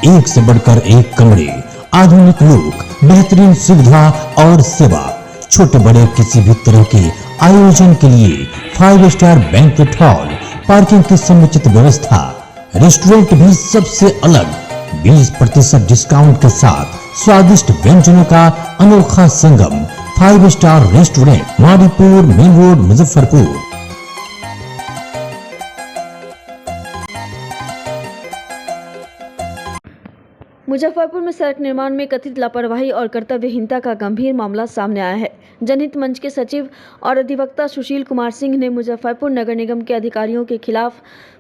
एक से बढ़कर एक कमरे, आधुनिक लुक, बेहतरीन सुविधा और सेवा। छोटे बड़े किसी भी तरह के आयोजन के लिए 5 स्टार बैंक्वेट हॉल, पार्किंग की समुचित व्यवस्था, रेस्टोरेंट भी सबसे अलग 20% डिस्काउंट के साथ स्वादिष्ट व्यंजनों का अनोखा संगम। 5 star restaurant, Mauripur main road Muzaffarpur. Muzaffarpur में सड़क निर्माण में कथित लापरवाही और कर्तव्यहीनता का गंभीर मामला सामने आया है। जनहित मंच के सचिव और अधिवक्ता सुशील कुमार सिंह ने मुजफ्फरपुर नगर निगम के अधिकारियों के खिलाफ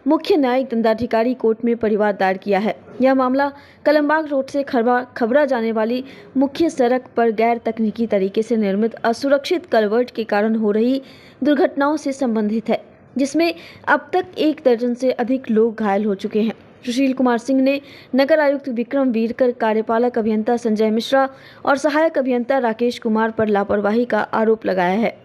मुख्य न्यायिक दंडाधिकारी कोर्ट में परिवाद दायर किया है। यह मामला कलमबाग रोड से खबरा जाने वाली मुख्य सड़क पर गैर तकनीकी तरीके से निर्मित असुरक्षित कलवर्ट के कारण हो रही दुर्घटनाओं से संबंधित है, जिसमें अब तक 1 दर्जन से अधिक लोग घायल हो चुके हैं। सुशील कुमार सिंह ने नगर आयुक्त विक्रम वीरकर, कार्यपालक अभियंता संजय मिश्रा और सहायक अभियंता राकेश कुमार पर लापरवाही का आरोप लगाया है।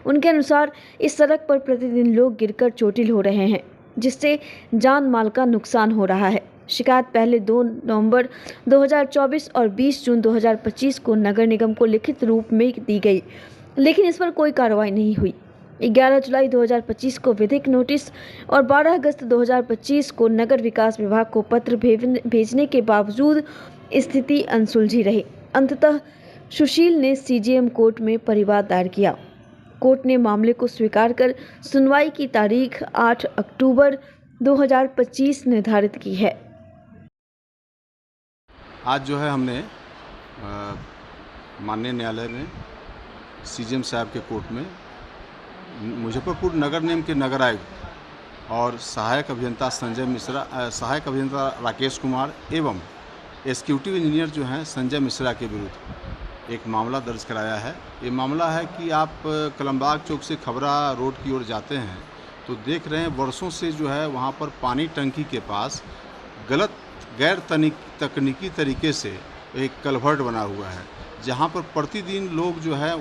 उनके अनुसार इस सड़क पर प्रतिदिन लोग गिरकर चोटिल हो रहे हैं, जिससे जान माल का नुकसान हो रहा है। शिकायत पहले 2 नवंबर 2024 और 20 जून 2025 को नगर निगम को लिखित रूप में दी गई, लेकिन इस पर कोई कार्रवाई नहीं हुई। 11 जुलाई 2025 को विधिक नोटिस और 12 अगस्त 2025 को नगर विकास विभाग को पत्र भेजने के बावजूद स्थिति अनसुलझी रही। अंततः सुशील ने CJM कोर्ट में परिवाद दायर किया। कोर्ट ने मामले को स्वीकार कर सुनवाई की तारीख 8 अक्टूबर 2025 निर्धारित की है। आज जो है हमने माननीय न्यायालय में सीजेएम साहब के कोर्ट में मुजफ्फरपुर नगर निगम के नगर आयुक्त और सहायक अभियंता संजय मिश्रा, सहायक अभियंता राकेश कुमार एवं एग्जीक्यूटिव इंजीनियर जो हैं संजय मिश्रा के विरुद्ध एक मामला दर्ज कराया है। ये मामला है कि आप कलमबाग चौक से खबरा रोड की ओर जाते हैं तो देख रहे हैं वर्षों से जो है वहाँ पर पानी टंकी के पास गैर तकनीकी तरीके से एक कलवर्ट बना हुआ है, जहाँ पर प्रतिदिन लोग जो है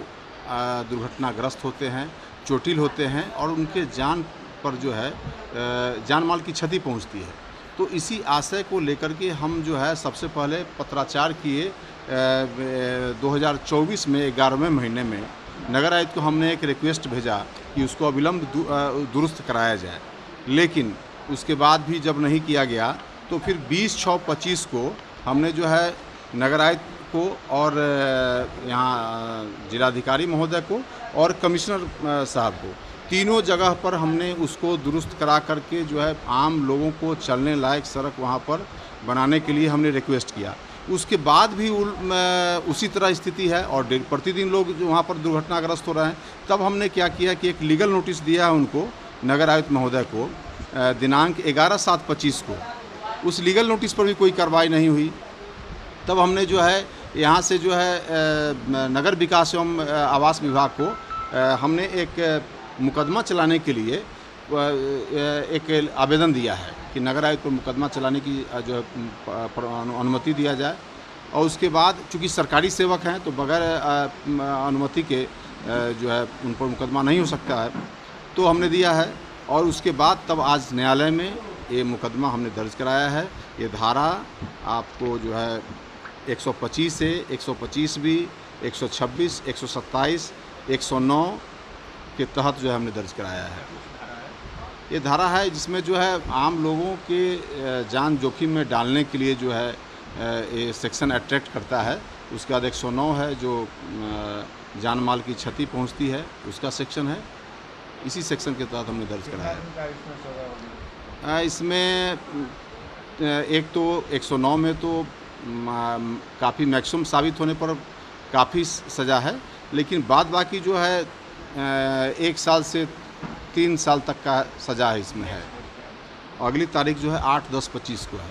दुर्घटनाग्रस्त होते हैं, चोटिल होते हैं और उनके जान पर जो है जान माल की क्षति पहुँचती है। तो इसी आशय को लेकर के हम जो है सबसे पहले पत्राचार किए 2024 में 11वें महीने में नगर आयुक्त को हमने एक रिक्वेस्ट भेजा कि उसको अविलंब दुरुस्त कराया जाए, लेकिन उसके बाद भी जब नहीं किया गया तो फिर 20/6/25 को हमने जो है नगर आयुक्त को और यहाँ जिलाधिकारी महोदय को और कमिश्नर साहब को तीनों जगह पर हमने उसको दुरुस्त करा करके जो है आम लोगों को चलने लायक सड़क वहाँ पर बनाने के लिए हमने रिक्वेस्ट किया। उसके बाद भी उसी तरह स्थिति है और प्रतिदिन लोग जो वहाँ पर दुर्घटनाग्रस्त हो रहे हैं। तब हमने क्या किया कि एक लीगल नोटिस दिया है उनको, नगर आयुक्त महोदय को, दिनांक 11/7/25 को। उस लीगल नोटिस पर भी कोई कार्रवाई नहीं हुई। तब हमने जो है यहाँ से जो है नगर विकास एवं आवास विभाग को हमने एक मुकदमा चलाने के लिए एक आवेदन दिया है कि नगर आयुक्त को मुकदमा चलाने की जो है अनुमति दिया जाए। और उसके बाद चूँकि सरकारी सेवक हैं तो बगैर अनुमति के जो है उन पर मुकदमा नहीं हो सकता है, तो हमने दिया है। और उसके बाद तब आज न्यायालय में ये मुकदमा हमने दर्ज कराया है। ये धारा आपको जो है 125 से 125B, 126, 127, 109 के तहत जो है हमने दर्ज कराया है। ये धारा है जिसमें जो है आम लोगों के जान जोखिम में डालने के लिए जो है ये सेक्शन अट्रैक्ट करता है। उसके बाद 109 है जो जान माल की क्षति पहुंचती है, उसका सेक्शन है। इसी सेक्शन के तहत हमने दर्ज कराया है। इसमें एक तो 109 में तो काफ़ी मैक्सिमम साबित होने पर काफ़ी सज़ा है, लेकिन बाद बाकी जो है 1 साल से 3 साल तक का सज़ा है इसमें है। अगली तारीख जो है 8/10/25 को है।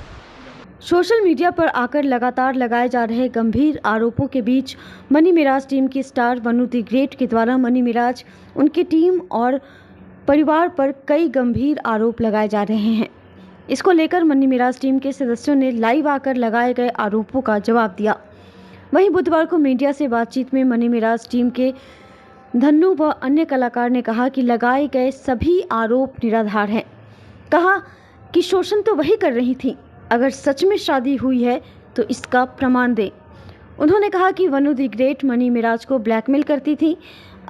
सोशल मीडिया पर आकर लगातार लगाए जा रहे गंभीर आरोपों के बीच मनी मिराज टीम की स्टार वनु द ग्रेट के द्वारा मनी मिराज, उनकी टीम और परिवार पर कई गंभीर आरोप लगाए जा रहे हैं। इसको लेकर मनी मिराज टीम के सदस्यों ने लाइव आकर लगाए गए आरोपों का जवाब दिया। वहीं बुधवार को मीडिया से बातचीत में मनी मिराज टीम के धन्नू व अन्य कलाकार ने कहा कि लगाए गए सभी आरोप निराधार हैं। कहा कि शोषण तो वही कर रही थी, अगर सच में शादी हुई है तो इसका प्रमाण दें। उन्होंने कहा कि वनु द ग्रेट मनी मिराज को ब्लैकमेल करती थी,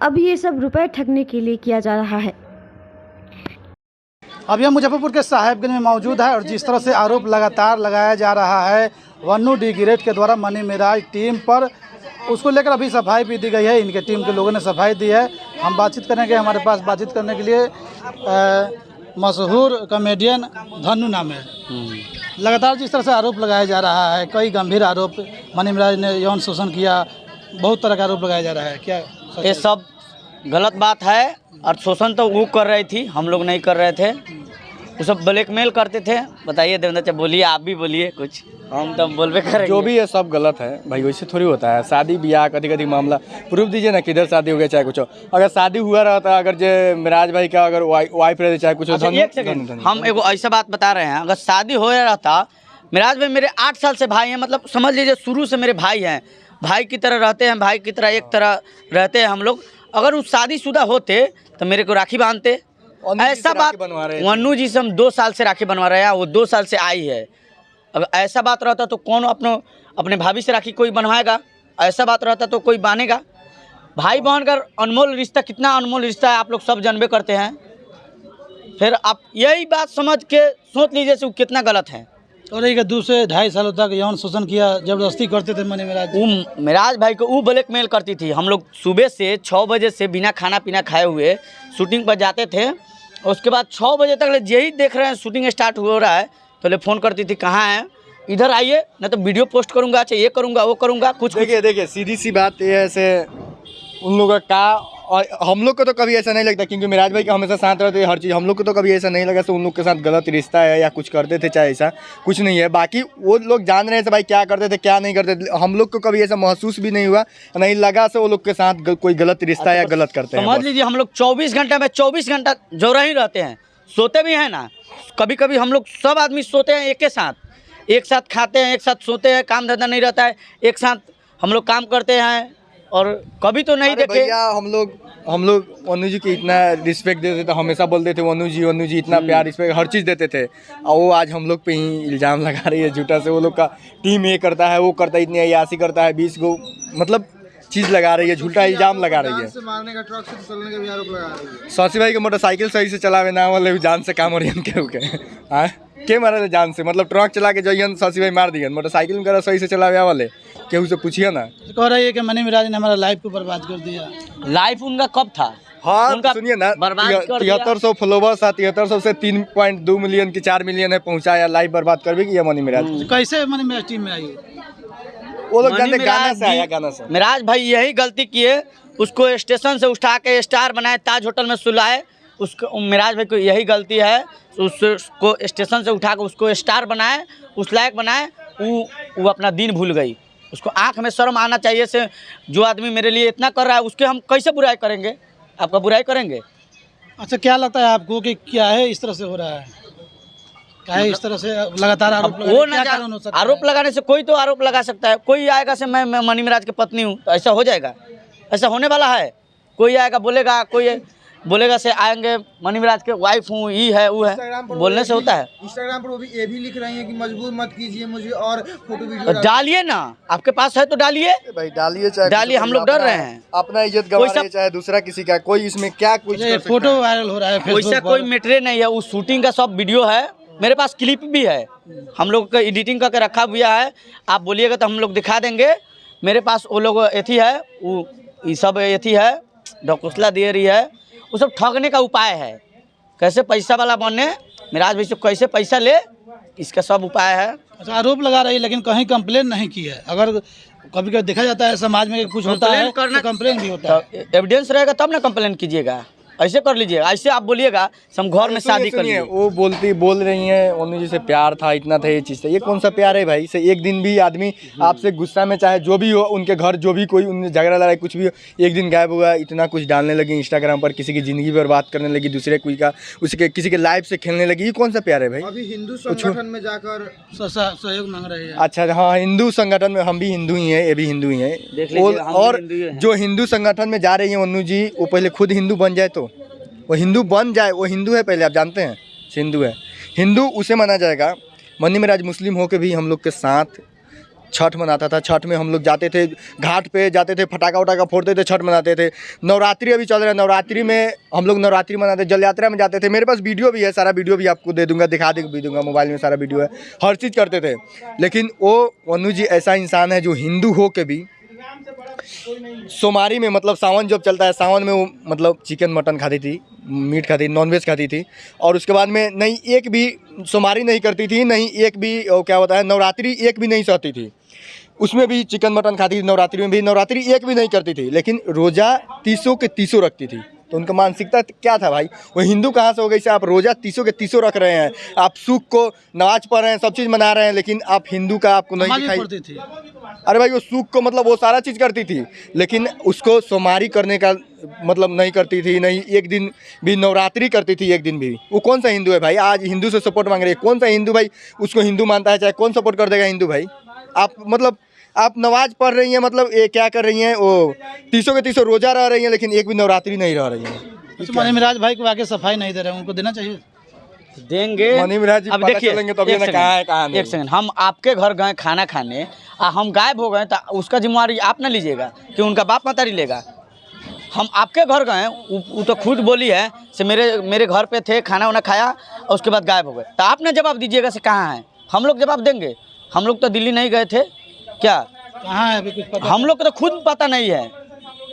अब ये सब रुपए ठगने के लिए किया जा रहा है। अब यह मुजफ्फरपुर के साहेबगंज में मौजूद है और जिस तरह से आरोप लगातार लगाया जा रहा है वनु द ग्रेट के द्वारा मनी मिराज टीम पर, उसको लेकर अभी सफाई भी दी गई है। इनके टीम के लोगों ने सफाई दी है। हम बातचीत करेंगे। हमारे पास बातचीत करने के लिए मशहूर कॉमेडियन धन्नू नाम है। लगातार जिस तरह से आरोप लगाया जा रहा है, कई गंभीर आरोप, मनी मिराज ने यौन शोषण किया, बहुत तरह का आरोप लगाया जा रहा है, क्या ये सब गलत बात है। और शोषण तो वो कर रही थी, हम लोग नहीं कर रहे थे। वो सब ब्लैकमेल करते थे। बताइए देवेंद्र चाचा, बोलिए, आप भी बोलिए कुछ, हम तो बोलबे करेंगे। जो भी ये सब गलत है भाई, वैसे थोड़ी होता है। शादी ब्याह कभी मामला प्रूफ दीजिए ना, किधर शादी हो गया चाहे कुछ हो। अगर शादी हुआ रहता, अगर जो मिराज भाई का अगर वाइफ रहती चाहे कुछ, हम एगो ऐसा बात बता रहे हैं, अगर शादी हो रहता, मिराज भाई मेरे 8 साल से भाई हैं, मतलब समझ लीजिए शुरू से मेरे भाई हैं, भाई की तरह रहते हैं, भाई की तरह एक तरह रहते हैं हम लोग। अगर वो शादीशुदा होते तो मेरे को राखी बांधते। ऐसा बात वनु जी से हम 2 साल से राखी बनवा रहे हैं, वो 2 साल से आई है। अगर ऐसा बात रहता तो कौन अपने भाभी से राखी कोई बनवाएगा? ऐसा बात रहता तो कोई बांधेगा? भाई बहन का अनमोल रिश्ता, कितना अनमोल रिश्ता है, आप लोग सब जानबे करते हैं। फिर आप यही बात समझ के सोच लीजिए से वो कितना गलत है। और एक 2 से 2.5 सालों तक यौन शोषण किया, जबरदस्ती करते थे मनी मिराज। मिराज भाई को वो ब्लैकमेल करती थी। हम लोग सुबह से 6 बजे से बिना खाना पीना खाए हुए शूटिंग पर जाते थे। उसके बाद 6 बजे तक यही देख रहे हैं शूटिंग स्टार्ट हो रहा है, तो फ़ोन करती थी कहाँ हैं, इधर आइए, नहीं तो वीडियो पोस्ट करूंगा, चाहे ये करूंगा वो करूंगा। कुछ देखिए सीधी सी बात ये है, ऐसे उन लोगों का और हम लोग को तो कभी ऐसा नहीं लगता, क्योंकि मिराज भाई का हमेशा साथ रहते हैं हर चीज़। हम लोग को तो कभी ऐसा नहीं लगा तो उन लोग के साथ गलत रिश्ता है या कुछ करते थे, चाहे ऐसा कुछ नहीं है। बाकी वो लोग जान रहे थे भाई क्या करते थे क्या नहीं करते थे, हम लोग को कभी ऐसा महसूस भी नहीं हुआ, नहीं लगा से वो लोग के साथ कोई गलत रिश्ता या गलत करते हैं। समझ लीजिए हम लोग 24 घंटे में 24 घंटा जोरा ही रहते हैं, सोते भी हैं ना। कभी कभी हम लोग सब आदमी सोते हैं एक साथ खाते हैं, एक साथ सोते हैं, काम धंधा नहीं रहता है, एक साथ हम लोग काम करते हैं। और कभी तो नहीं देखे भैया हम लोग वनु जी की इतना रिस्पेक्ट देते थे, हमेशा बोलते थे वनु जी इतना प्यार रिस्पेक्ट हर चीज़ देते थे। और वो आज हम लोग पे ही इल्ज़ाम लगा रही है झूठा से। वो लोग का टीम ये करता है वो करता है, इतनी अयासी करता है, 20 गो मतलब चीज़ लगा रही है, झूठा इल्ज़ाम लगा रही है। मारने का, ट्रक से चलने का भी आरोप लगा रही है। शशि भाई के मोटरसाइकिल सही से चलावे ना वाले जान से काम ओरियन के मारे जान से, मतलब ट्रक चला के जाइए शशि भाई मार दिए, मोटरसाइकिल में सही से चलावे वाले केहू से पूछिए ना। कह रही है कि मनी मिराज ने हमारा लाइफ को बर्बाद कर दिया। लाइफ उनका कब था? हाँ उनका सुनिए ना, बर्बाद कर दिया। 7300 फॉलोवर्स था, 7300 से 3.2 मिलियन की 4 मिलियन है पहुंचाया, लाइफ बर्बाद कर भी किया मनी मिराज। कैसे मनी मिराज टीम में आई? वो लोग जानते गाना से आया, गाना से। मिराज भाई यही गलती किए, उसको स्टेशन से उठा के स्टार बनाए, ताज होटल में सुलाए। उसको मिराज भाई को यही गलती है, उसको स्टेशन से उठा के उसको स्टार बनाए, उस लायक बनाए। वो अपना दिन भूल गई। उसको आंख में शर्म आना चाहिए से, जो आदमी मेरे लिए इतना कर रहा है उसके हम कैसे बुराई करेंगे? आपका बुराई करेंगे? अच्छा क्या लगता है आपको कि क्या है इस तरह से हो रहा है? क्या है इस तरह से लगातार आरोप लगाने से कोई तो आरोप लगा सकता है। कोई आएगा से मैं मनी मिराज की पत्नी हूँ तो ऐसा हो जाएगा? ऐसा होने वाला है? कोई आएगा बोलेगा, कोई बोलेगा से आएंगे मनी मिराज के वाइफ हूँ, ये है वो है, बोलने से होता है? इंस्टाग्राम पर वो भी ये भी लिख रही है कि मजबूर मत कीजिए मुझे और फोटो वीडियो डालिए ना, आपके पास है तो डालिए भाई, डालिए चाहे डालिए। हम लोग डर रहे हैं अपना इज्जत गंवा रहे हैं, चाहे दूसरा किसी का, कोई इसमें क्या कुछ फोटो वायरल हो रहा है, वैसा कोई मैटर नहीं है। उस शूटिंग का सब वीडियो है, मेरे पास क्लिप भी है, हम लोग का एडिटिंग करके रखा हुआ है। आप बोलिएगा तो हम लोग दिखा देंगे। मेरे पास वो लोग एथी है, वो ये सब एथी है, ढकोसला दे रही है, वो सब ठगने का उपाय है। कैसे पैसा वाला बने, मिराज भाई से कैसे पैसा ले, इसका सब उपाय है। अच्छा आरोप लगा रही है लेकिन कहीं कंप्लेन नहीं की है। अगर कभी कभी देखा जाता है समाज में कुछ होता है तो कंप्लेन भी होता है। एविडेंस रहेगा तब ना कंप्लेन कीजिएगा, ऐसे कर लीजिएगा। ऐसे आप बोलिएगा हम घर में शादी कर लिए। वो बोल रही हैं उन्हें जैसे प्यार था, इतना था, ये चीज़ था। ये कौन सा प्यार है भाई? से एक दिन भी आदमी आपसे गुस्सा में, चाहे जो भी हो, उनके घर जो भी कोई उनसे झगड़ा लड़ाई कुछ भी हो, एक दिन गायब हुआ, इतना कुछ डालने लगी इंस्टाग्राम पर, किसी की ज़िंदगी बर्बाद करने लगी, दूसरे कोई का उसके किसी के लाइफ से खेलने लगी। ये कौन सा प्यार है भाई? अभी हिंदू संगठन में जाकर सहयोग मांग रहे हैं। अच्छा हाँ, हिंदू संगठन में हम भी हिंदू ही हैं, ये भी हिंदू ही हैं। और जो हिंदू संगठन में जा रही हैं वनु जी, वो पहले खुद हिंदू बन जाए तो वो हिंदू बन जाए। वो हिंदू है पहले, आप जानते हैं हिंदू है, हिंदू उसे माना जाएगा। मनी मिराज मुस्लिम होकर भी हम लोग के साथ छठ मनाता था। छठ में हम लोग जाते थे, घाट पे जाते थे, फटाका वटाका फोड़ते थे, छठ मनाते थे। नवरात्रि अभी चल रहा है, नवरात्रि में हम लोग नवरात्रि मनाते, जल यात्रा में जाते थे। मेरे पास वीडियो भी है, सारा वीडियो भी आपको दे दूंगा, दिखा भी दूंगा, मोबाइल में सारा वीडियो है, हर चीज़ करते थे। लेकिन वो वनु जी ऐसा इंसान है जो हिंदू हो के भी सोमवारी में, मतलब सावन जब चलता है, सावन में वो मतलब चिकन मटन खाती थी, मीट खाती थी, नॉनवेज खाती थी। और उसके बाद में नहीं एक भी सोमवारी नहीं करती थी, नहीं एक भी क्या होता है नवरात्रि एक भी नहीं सहती थी, उसमें भी चिकन मटन खाती थी। नवरात्रि में भी नवरात्रि एक भी नहीं करती थी, लेकिन रोज़ा 30 के 30 रखती थी। तो उनका मानसिकता क्या था भाई? वो हिंदू कहाँ से हो गई से आप रोज़ा 30 के 30 रख रहे हैं, आप सुख को नमाज पढ़ रहे हैं, सब चीज़ मना रहे हैं, लेकिन आप हिंदू का आपको नहीं दिखाई। अरे भाई वो सुख को मतलब वो सारा चीज़ करती थी, लेकिन उसको सोमवारी करने का मतलब नहीं करती थी, नहीं एक दिन भी नवरात्रि करती थी, एक दिन भी। वो कौन सा हिंदू है भाई? आज हिंदू से सपोर्ट मांग रही है, कौन सा हिंदू भाई उसको हिंदू मानता है? चाहे कौन सपोर्ट कर देगा हिंदू भाई? आप मतलब आप नमाज पढ़ रही हैं, मतलब ये क्या कर रही हैं? वो 30 के 30 रोजा रह रही हैं, लेकिन एक भी नवरात्रि नहीं रह रही हैं। मनी मिराज भाई को आके सफाई नहीं दे रहे हैं, उनको देना चाहिए। देंगे मनी मिराज जी, अब पता देखिए चलेंगे तभी ना कहाँ है कहाँ नहीं। एक सेकंड, हम आपके घर गए खाना खाने, हम गायब हो गए तो उसका जिम्मेवारी आप ना लीजिएगा कि उनका बाप मतारी लेगा। हम आपके घर गए, वो तो खुद बोली है से मेरे घर पे थे, खाना वाना खाया और उसके बाद गायब हो गए, तो आप ना जवाब दीजिएगा से कहाँ है? हम लोग जवाब देंगे? हम लोग तो दिल्ली नहीं गए थे क्या? कहाँ है अभी कुछ पता? हम लोग को तो खुद पता नहीं है,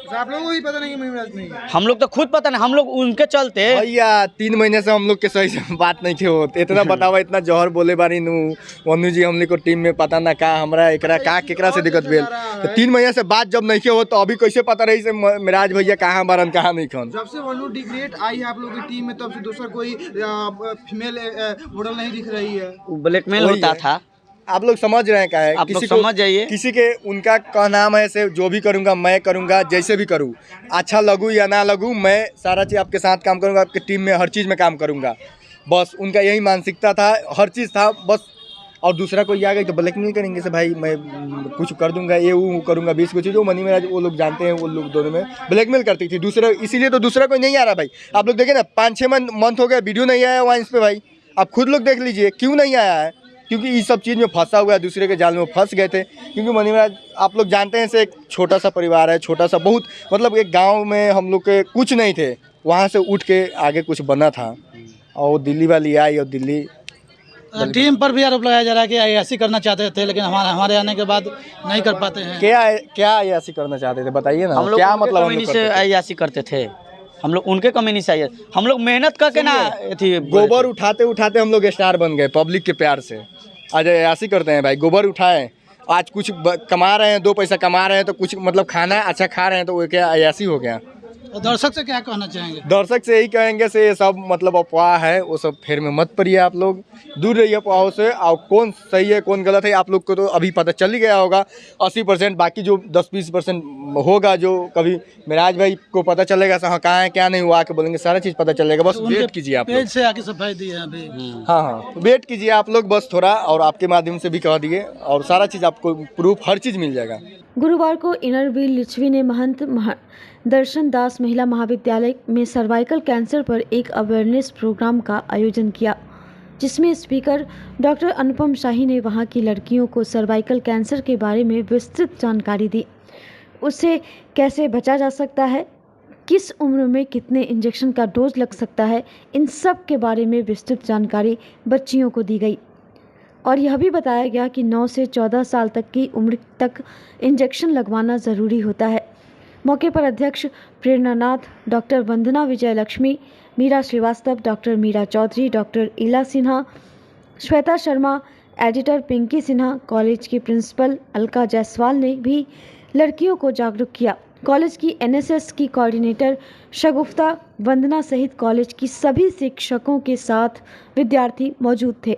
आप लोगों को ही पता नहीं कि महिमराज नहीं है? हम लोग तो खुद पता नहीं, हम लोग उनके चलते भैया 3 महीने से हम लोग के सही से बात नहीं थे होते। इतना बतावा, इतना जहर बोले बारी नु वनु जी हमने को टीम में पता ना का हमरा एकरा का केकरा से दिक्कत भेल। तो 3 महीने से बात जब नहीं हो तो अभी कैसे पता रही से मिराज भैया कहाँ बारन कहाँ नहीं खन। जब से वनु डिग्रेड आई है आप लोगों की टीम में तब से दूसरा कोई फीमेल मॉडल नहीं दिख रही है। ब्लैकमेल होता था। आप लोग समझ रहे हैं क्या है, आप लोग समझ जाइए। किसी के उनका का नाम है से जो भी करूंगा मैं करूंगा, जैसे भी करूं, अच्छा लगूं या ना लगूं, मैं सारा चीज़ आपके साथ काम करूंगा, आपके टीम में हर चीज़ में काम करूंगा। बस उनका यही मानसिकता था, हर चीज़ था बस। और दूसरा कोई आ गई तो ब्लैकमेल करेंगे से भाई मैं कुछ कर दूंगा, ये वो करूंगा, 20 कुछ जो मनी मेरा वो लोग जानते हैं, वो लोग दोनों में ब्लैकमेल करती थी दूसरा। इसीलिए तो दूसरा कोई नहीं आ रहा भाई। आप लोग देखें ना 5-6 मंथ हो गया वीडियो नहीं आया वाइंस पे भाई। आप खुद लोग देख लीजिए क्यों नहीं आया है, क्योंकि इस सब चीज़ में फंसा हुआ है, दूसरे के जाल में फंस गए थे। क्योंकि मनी महाराज आप लोग जानते हैं से एक छोटा सा परिवार है, छोटा सा बहुत मतलब एक गांव में हम लोग के कुछ नहीं थे, वहाँ से उठ के आगे कुछ बना था। और दिल्ली वाली आई और दिल्ली टीम पर भी आरोप लगाया जा रहा है कि ऐसी करना चाहते थे, लेकिन हमारे आने के बाद नहीं कर पाते हैं। क्या ऐसी करना चाहते थे बताइए ना, हम लोग क्या मतलब ऐसी करते थे? हम लोग उनके कम्युनिटी से आए, हम लोग मेहनत करके ना थी। गोबर उठाते उठाते हम लोग स्टार बन गए पब्लिक के प्यार से। आज ऐसी करते हैं भाई, गोबर उठाए, आज कुछ कमा रहे हैं, 2 पैसा कमा रहे हैं तो कुछ मतलब खाना अच्छा खा रहे हैं तो वो क्या ऐसी हो गया। दर्शक से क्या कहना चाहेंगे? दर्शक से यही कहेंगे से ये सब मतलब अफवाह है, वो सब फेर में मत पड़िए, आप लोग दूर रहिए अफवाहों से। और कौन सही है कौन गलत है आप लोग को तो अभी पता चल ही गया होगा 80%। बाकी जो 10-20% होगा जो कभी मिराज भाई को पता चलेगा हाँ कहाँ है क्या नहीं हुआ, आके बोलेंगे सारा चीज़ पता चलेगा। बस वेट कीजिए आप लोग। पेज से आके सफाई दी है अभी। हाँ वेट कीजिए आप लोग बस थोड़ा, और आपके माध्यम से भी कह दिए और सारा चीज़ आपको प्रूफ हर चीज़ मिल जाएगा। गुरुवार को इनरवीर लिच्छवी ने महंत दर्शन दास महिला महाविद्यालय में सर्वाइकल कैंसर पर एक अवेयरनेस प्रोग्राम का आयोजन किया, जिसमें स्पीकर डॉक्टर अनुपम शाही ने वहां की लड़कियों को सर्वाइकल कैंसर के बारे में विस्तृत जानकारी दी। उससे कैसे बचा जा सकता है, किस उम्र में कितने इंजेक्शन का डोज लग सकता है, इन सब के बारे में विस्तृत जानकारी बच्चियों को दी गई। और यह भी बताया गया कि 9 से 14 साल तक की उम्र तक इंजेक्शन लगवाना ज़रूरी होता है। मौके पर अध्यक्ष प्रेरणानाथ, डॉक्टर वंदना विजय लक्ष्मी, मीरा श्रीवास्तव, डॉक्टर मीरा चौधरी, डॉक्टर इला सिन्हा, श्वेता शर्मा, एडिटर पिंकी सिन्हा, कॉलेज की प्रिंसिपल अलका जायसवाल ने भी लड़कियों को जागरूक किया। कॉलेज की एनएसएस की कोऑर्डिनेटर शगुफ्ता वंदना सहित कॉलेज की सभी शिक्षकों के साथ विद्यार्थी मौजूद थे।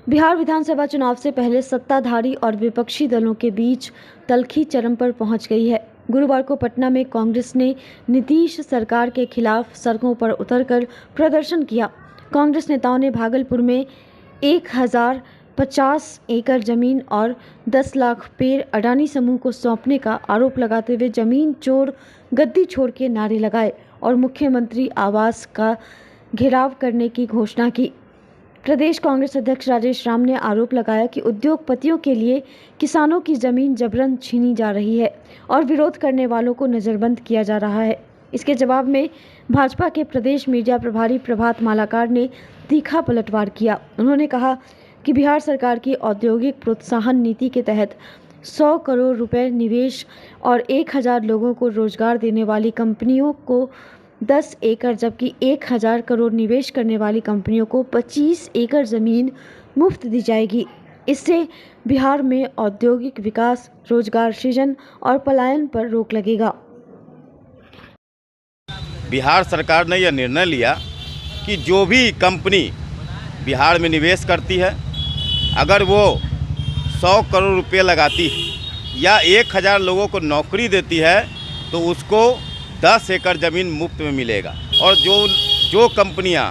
बिहार विधानसभा चुनाव से पहले सत्ताधारी और विपक्षी दलों के बीच तल्खी चरम पर पहुंच गई है। गुरुवार को पटना में कांग्रेस ने नीतीश सरकार के खिलाफ सड़कों पर उतरकर प्रदर्शन किया। कांग्रेस नेताओं ने भागलपुर में 1050 एकड़ जमीन और 10 लाख पेड़ अडानी समूह को सौंपने का आरोप लगाते हुए जमीन चोर गद्दी छोड़ के नारे लगाए और मुख्यमंत्री आवास का घेराव करने की घोषणा की। प्रदेश कांग्रेस अध्यक्ष राजेश राम ने आरोप लगाया कि उद्योगपतियों के लिए किसानों की जमीन जबरन छीनी जा रही है और विरोध करने वालों को नज़रबंद किया जा रहा है। इसके जवाब में भाजपा के प्रदेश मीडिया प्रभारी प्रभात मालाकार ने तीखा पलटवार किया। उन्होंने कहा कि बिहार सरकार की औद्योगिक प्रोत्साहन नीति के तहत 100 करोड़ रुपए निवेश और 1000 लोगों को रोजगार देने वाली कंपनियों को 10 एकड़ जबकि 1000 करोड़ निवेश करने वाली कंपनियों को 25 एकड़ ज़मीन मुफ्त दी जाएगी। इससे बिहार में औद्योगिक विकास, रोजगार सृजन और पलायन पर रोक लगेगा। बिहार सरकार ने यह निर्णय लिया कि जो भी कंपनी बिहार में निवेश करती है, अगर वो 100 करोड़ रुपए लगाती है या 1000 लोगों को नौकरी देती है तो उसको 10 एकड़ ज़मीन मुफ्त में मिलेगा। और जो कंपनियां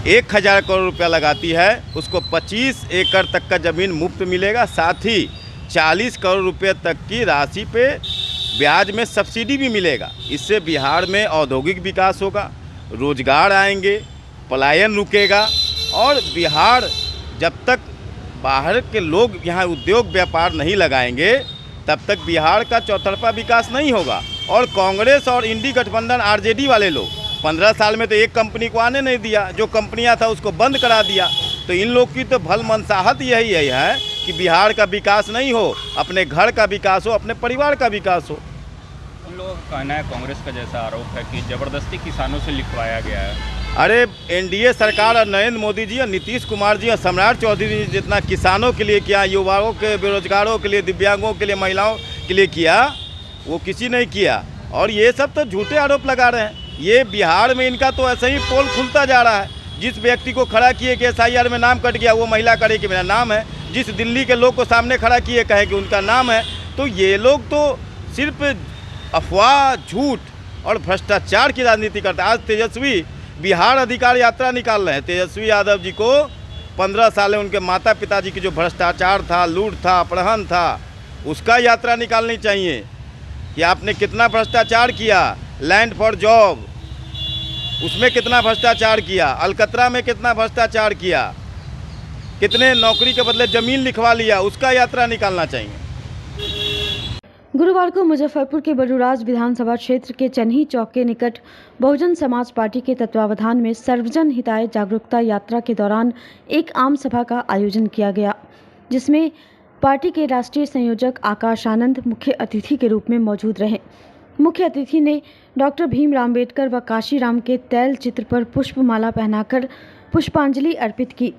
1000 करोड़ रुपया लगाती है उसको 25 एकड़ तक का ज़मीन मुफ्त मिलेगा। साथ ही 40 करोड़ रुपये तक की राशि पे ब्याज में सब्सिडी भी मिलेगा। इससे बिहार में औद्योगिक विकास होगा, रोजगार आएंगे, पलायन रुकेगा और बिहार जब तक बाहर के लोग यहाँ उद्योग व्यापार नहीं लगाएंगे तब तक बिहार का चौतरफा विकास नहीं होगा। और कांग्रेस और इंडी गठबंधन आरजेडी वाले लोग 15 साल में तो एक कंपनी को आने नहीं दिया, जो कंपनियां था उसको बंद करा दिया। तो इन लोग की तो भल मनसाहत यही है कि बिहार का विकास नहीं हो, अपने घर का विकास हो, अपने परिवार का विकास हो। उन लोगों का कहना है, कांग्रेस का जैसा आरोप है कि ज़बरदस्ती किसानों से लिखवाया गया है। अरे एनडीए सरकार और नरेंद्र मोदी जी और नीतीश कुमार जी और सम्राट चौधरी जी जितना किसानों के लिए किया, युवाओं के, बेरोजगारों के लिए, दिव्यांगों के लिए, महिलाओं के लिए किया, वो किसी ने किया। और ये सब तो झूठे आरोप लगा रहे हैं। ये बिहार में इनका तो ऐसे ही पोल खुलता जा रहा है। जिस व्यक्ति को खड़ा किए कि SIR में नाम कट गया, वो महिला करे कि मेरा नाम है। जिस दिल्ली के लोग को सामने खड़ा किए कहे कि उनका नाम है। तो ये लोग तो सिर्फ अफवाह, झूठ और भ्रष्टाचार की राजनीति करते हैं। आज तेजस्वी बिहार अधिकार यात्रा निकाल रहे हैं। तेजस्वी यादव जी को 15 साल उनके माता पिताजी की जो भ्रष्टाचार था, लूट था, अपहरण था, उसका यात्रा निकालनी चाहिए कि आपने कितना भ्रष्टाचार किया। लैंड फॉर जॉब, उसमें कितना भ्रष्टाचार किया। अलकतरा में कितना भ्रष्टाचार किया। कितने नौकरी के बदले ज़मीन लिखवा लिया, उसका यात्रा निकालना चाहिए। गुरुवार को मुजफ्फरपुर के बरूराज विधानसभा क्षेत्र के चन्ही चौक के निकट बहुजन समाज पार्टी के तत्वावधान में सर्वजन हिताय जागरूकता यात्रा के दौरान एक आम सभा का आयोजन किया गया, जिसमें पार्टी के राष्ट्रीय संयोजक आकाश आनंद मुख्य अतिथि के रूप में मौजूद रहे। मुख्य अतिथि ने डॉक्टर भीमराव अम्बेडकर व काशीराम के तैल चित्र पर पुष्पमाला पहनाकर पुष्पांजलि अर्पित की।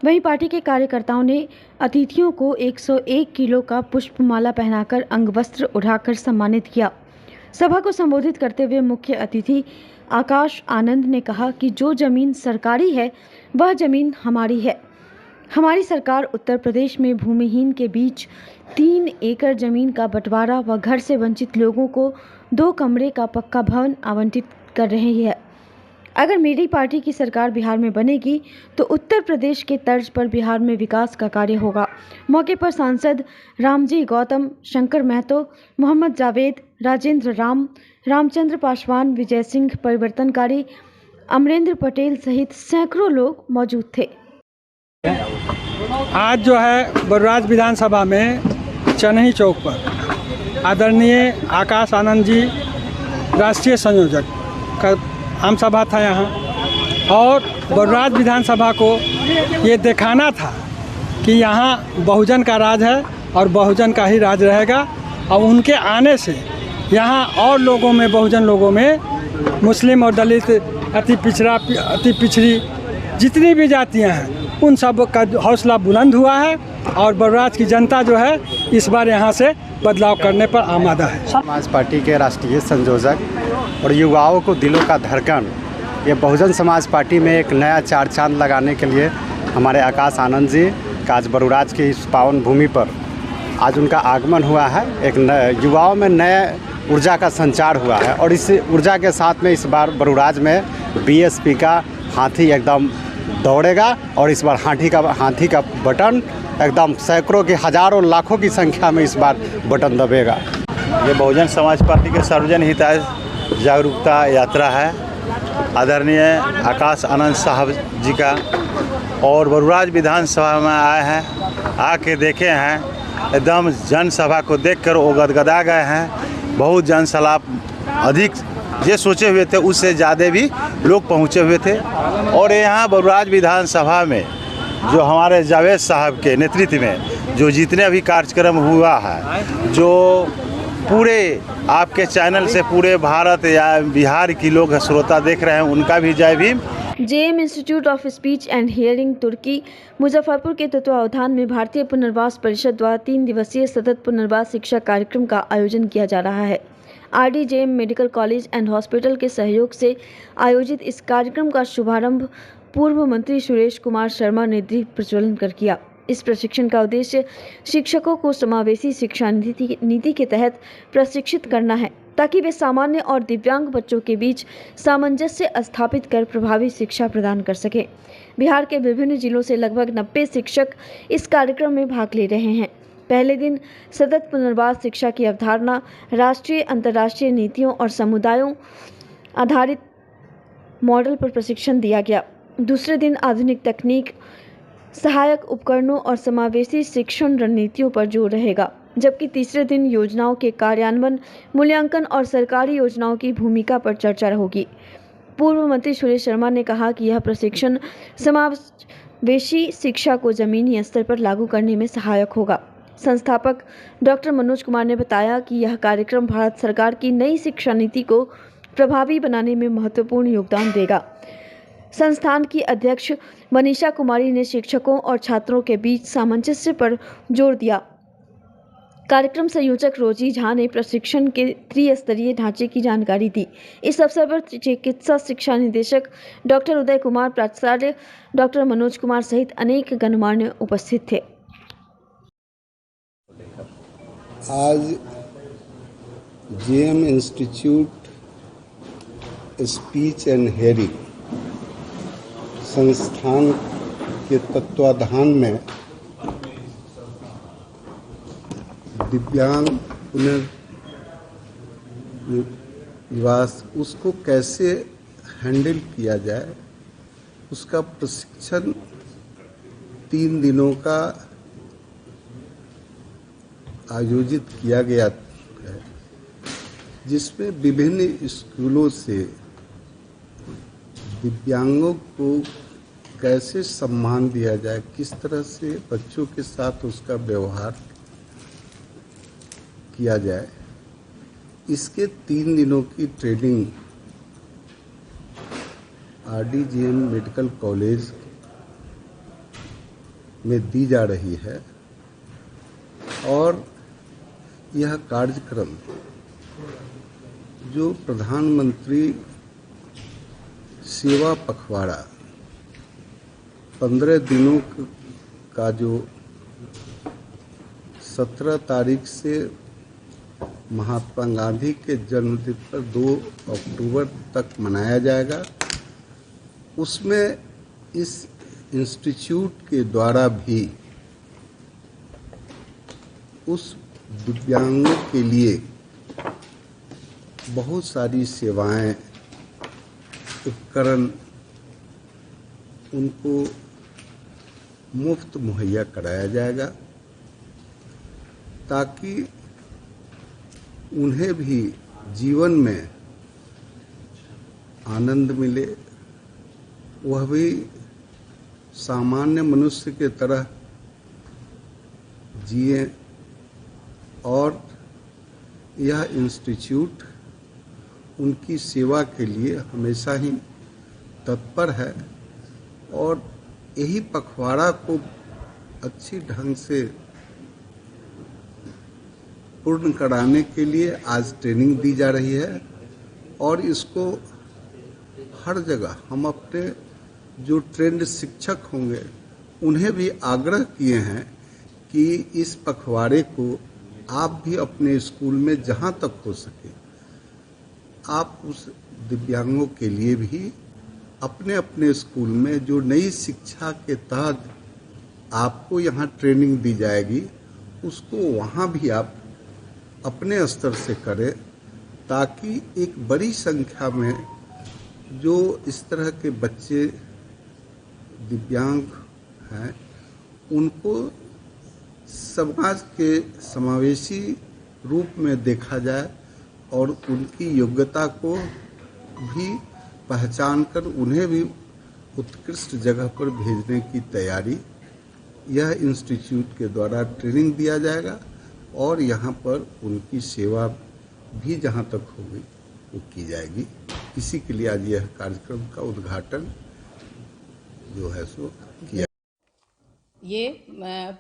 वहीं पार्टी के कार्यकर्ताओं ने अतिथियों को 101 किलो का पुष्पमाला पहनाकर अंगवस्त्र उठाकर सम्मानित किया। सभा को संबोधित करते हुए मुख्य अतिथि आकाश आनंद ने कहा कि जो जमीन सरकारी है वह जमीन हमारी है। हमारी सरकार उत्तर प्रदेश में भूमिहीन के बीच 3 एकड़ जमीन का बंटवारा व घर से वंचित लोगों को 2 कमरे का पक्का भवन आवंटित कर रही है। अगर मेरी पार्टी की सरकार बिहार में बनेगी तो उत्तर प्रदेश के तर्ज पर बिहार में विकास का कार्य होगा। मौके पर सांसद रामजी गौतम, शंकर महतो, मोहम्मद जावेद, राजेंद्र राम, रामचंद्र पासवान, विजय सिंह परिवर्तनकारी, अमरेंद्र पटेल सहित सैकड़ों लोग मौजूद थे। आज जो है बरूराज विधानसभा में चन्ही चौक पर आदरणीय आकाश आनंद जी राष्ट्रीय संयोजक का आम सभा था यहाँ, और बरूराज विधानसभा को ये दिखाना था कि यहाँ बहुजन का राज है और बहुजन का ही राज रहेगा। और उनके आने से यहाँ और लोगों में, बहुजन लोगों में, मुस्लिम और दलित, अति पिछड़ा, अति पिछड़ी जितनी भी जातियाँ हैं, उन सब का हौसला बुलंद हुआ है। और बरूराज की जनता जो है इस बार यहाँ से बदलाव करने पर आमादा है। समाज पार्टी के राष्ट्रीय संयोजक और युवाओं को दिलों का धड़कन, ये बहुजन समाज पार्टी में एक नया चार चांद लगाने के लिए हमारे आकाश आनंद जी का आज बरूराज की इस पावन भूमि पर आज उनका आगमन हुआ है। एक युवाओं में नए ऊर्जा का संचार हुआ है और इस ऊर्जा के साथ में इस बार बरूराज में BSP का हाथी एकदम दौड़ेगा और इस बार हाथी का बटन एकदम सैकड़ों की, हजारों, लाखों की संख्या में इस बार बटन दबेगा। ये बहुजन समाज पार्टी के सर्वजन हिताय जागरूकता यात्रा है आदरणीय आकाश आनंद साहब जी का, और बरूराज विधानसभा में आए हैं, आके देखे हैं, एकदम जनसभा को देखकर वो गदगदा गए हैं। बहुत जनसलाप, अधिक ये सोचे हुए थे उससे ज़्यादा भी लोग पहुँचे हुए थे। और यहाँ बरूराज विधानसभा में जो हमारे जावेद साहब के नेतृत्व में जो जितने भी कार्यक्रम हुआ है, जो पूरे आपके चैनल से पूरे भारत या बिहार की लोग श्रोता देख रहे हैं, उनका भी जय Bhim. JM institute of speech and hearing Turki Muzaffarpur के तत्वावधान में भारतीय पुनर्वास परिषद द्वारा 3 दिवसीय सतत पुनर्वास शिक्षा कार्यक्रम का आयोजन किया जा रहा है। RDJM medical college and hospital के सहयोग से आयोजित इस कार्यक्रम का शुभारंभ पूर्व मंत्री सुरेश कुमार शर्मा ने दीप प्रज्वलन कर किया। इस प्रशिक्षण का उद्देश्य शिक्षकों को समावेशी शिक्षा नीति के तहत प्रशिक्षित करना है, ताकि वे सामान्य और दिव्यांग बच्चों के बीच सामंजस्य स्थापित कर प्रभावी शिक्षा प्रदान कर सकें। बिहार के विभिन्न जिलों से लगभग 90 शिक्षक इस कार्यक्रम में भाग ले रहे हैं। पहले दिन सतत पुनर्वास शिक्षा की अवधारणा, राष्ट्रीय अंतर्राष्ट्रीय नीतियों और समुदायों आधारित मॉडल पर प्रशिक्षण दिया गया। दूसरे दिन आधुनिक तकनीक, सहायक उपकरणों और समावेशी शिक्षण रणनीतियों पर जोर रहेगा, जबकि तीसरे दिन योजनाओं के कार्यान्वयन, मूल्यांकन और सरकारी योजनाओं की भूमिका पर चर्चा होगी। पूर्व मंत्री सुरेश शर्मा ने कहा कि यह प्रशिक्षण वेशी शिक्षा को जमीनी स्तर पर लागू करने में सहायक होगा। संस्थापक डॉक्टर मनोज कुमार ने बताया कि यह कार्यक्रम भारत सरकार की नई शिक्षा नीति को प्रभावी बनाने में महत्वपूर्ण योगदान देगा। संस्थान की अध्यक्ष मनीषा कुमारी ने शिक्षकों और छात्रों के बीच सामंजस्य पर जोर दिया। कार्यक्रम संयोजक रोजी झा ने प्रशिक्षण के त्रिस्तरीय ढांचे की जानकारी दी। इस अवसर पर चिकित्सा शिक्षा निदेशक डॉक्टर उदय कुमार, प्राचार्य डॉक्टर मनोज कुमार सहित अनेक गणमान्य उपस्थित थे। आज JM institute speech and hearing संस्थान के तत्वाधान में दिव्यांग पुनर्विवास उसको कैसे हैंडल किया जाए, उसका प्रशिक्षण 3 दिनों का आयोजित किया गया है, जिसमें विभिन्न स्कूलों से दिव्यांगों को कैसे सम्मान दिया जाए, किस तरह से बच्चों के साथ उसका व्यवहार किया जाए, इसके 3 दिनों की ट्रेनिंग RDGM मेडिकल कॉलेज में दी जा रही है। और यह कार्यक्रम जो प्रधानमंत्री सेवा पखवाड़ा 15 दिनों का जो 17 तारीख से महात्मा गांधी के जन्मदिन पर 2 अक्टूबर तक मनाया जाएगा, उसमें इस इंस्टीट्यूट के द्वारा भी उस दिव्यांगों के लिए बहुत सारी सेवाएं, उपकरण उनको मुफ्त मुहैया कराया जाएगा, ताकि उन्हें भी जीवन में आनंद मिले, वह भी सामान्य मनुष्य के तरह जिए। और यह इंस्टीट्यूट उनकी सेवा के लिए हमेशा ही तत्पर है और यही पखवाड़ा को अच्छी ढंग से पूर्ण कराने के लिए आज ट्रेनिंग दी जा रही है। और इसको हर जगह हम अपने जो ट्रेंड शिक्षक होंगे उन्हें भी आग्रह किए हैं कि इस पखवाड़े को आप भी अपने स्कूल में जहाँ तक हो सके आप उस दिव्यांगों के लिए भी अपने अपने स्कूल में जो नई शिक्षा के तहत आपको यहाँ ट्रेनिंग दी जाएगी उसको वहाँ भी आप अपने स्तर से करें, ताकि एक बड़ी संख्या में जो इस तरह के बच्चे दिव्यांग हैं उनको समाज के समावेशी रूप में देखा जाए और उनकी योग्यता को भी पहचान कर उन्हें भी उत्कृष्ट जगह पर भेजने की तैयारी यह इंस्टीट्यूट के द्वारा ट्रेनिंग दिया जाएगा। और यहाँ पर उनकी सेवा भी जहाँ तक होगी वो की जाएगी। इसी के लिए आज यह कार्यक्रम का उद्घाटन जो है सो किया। ये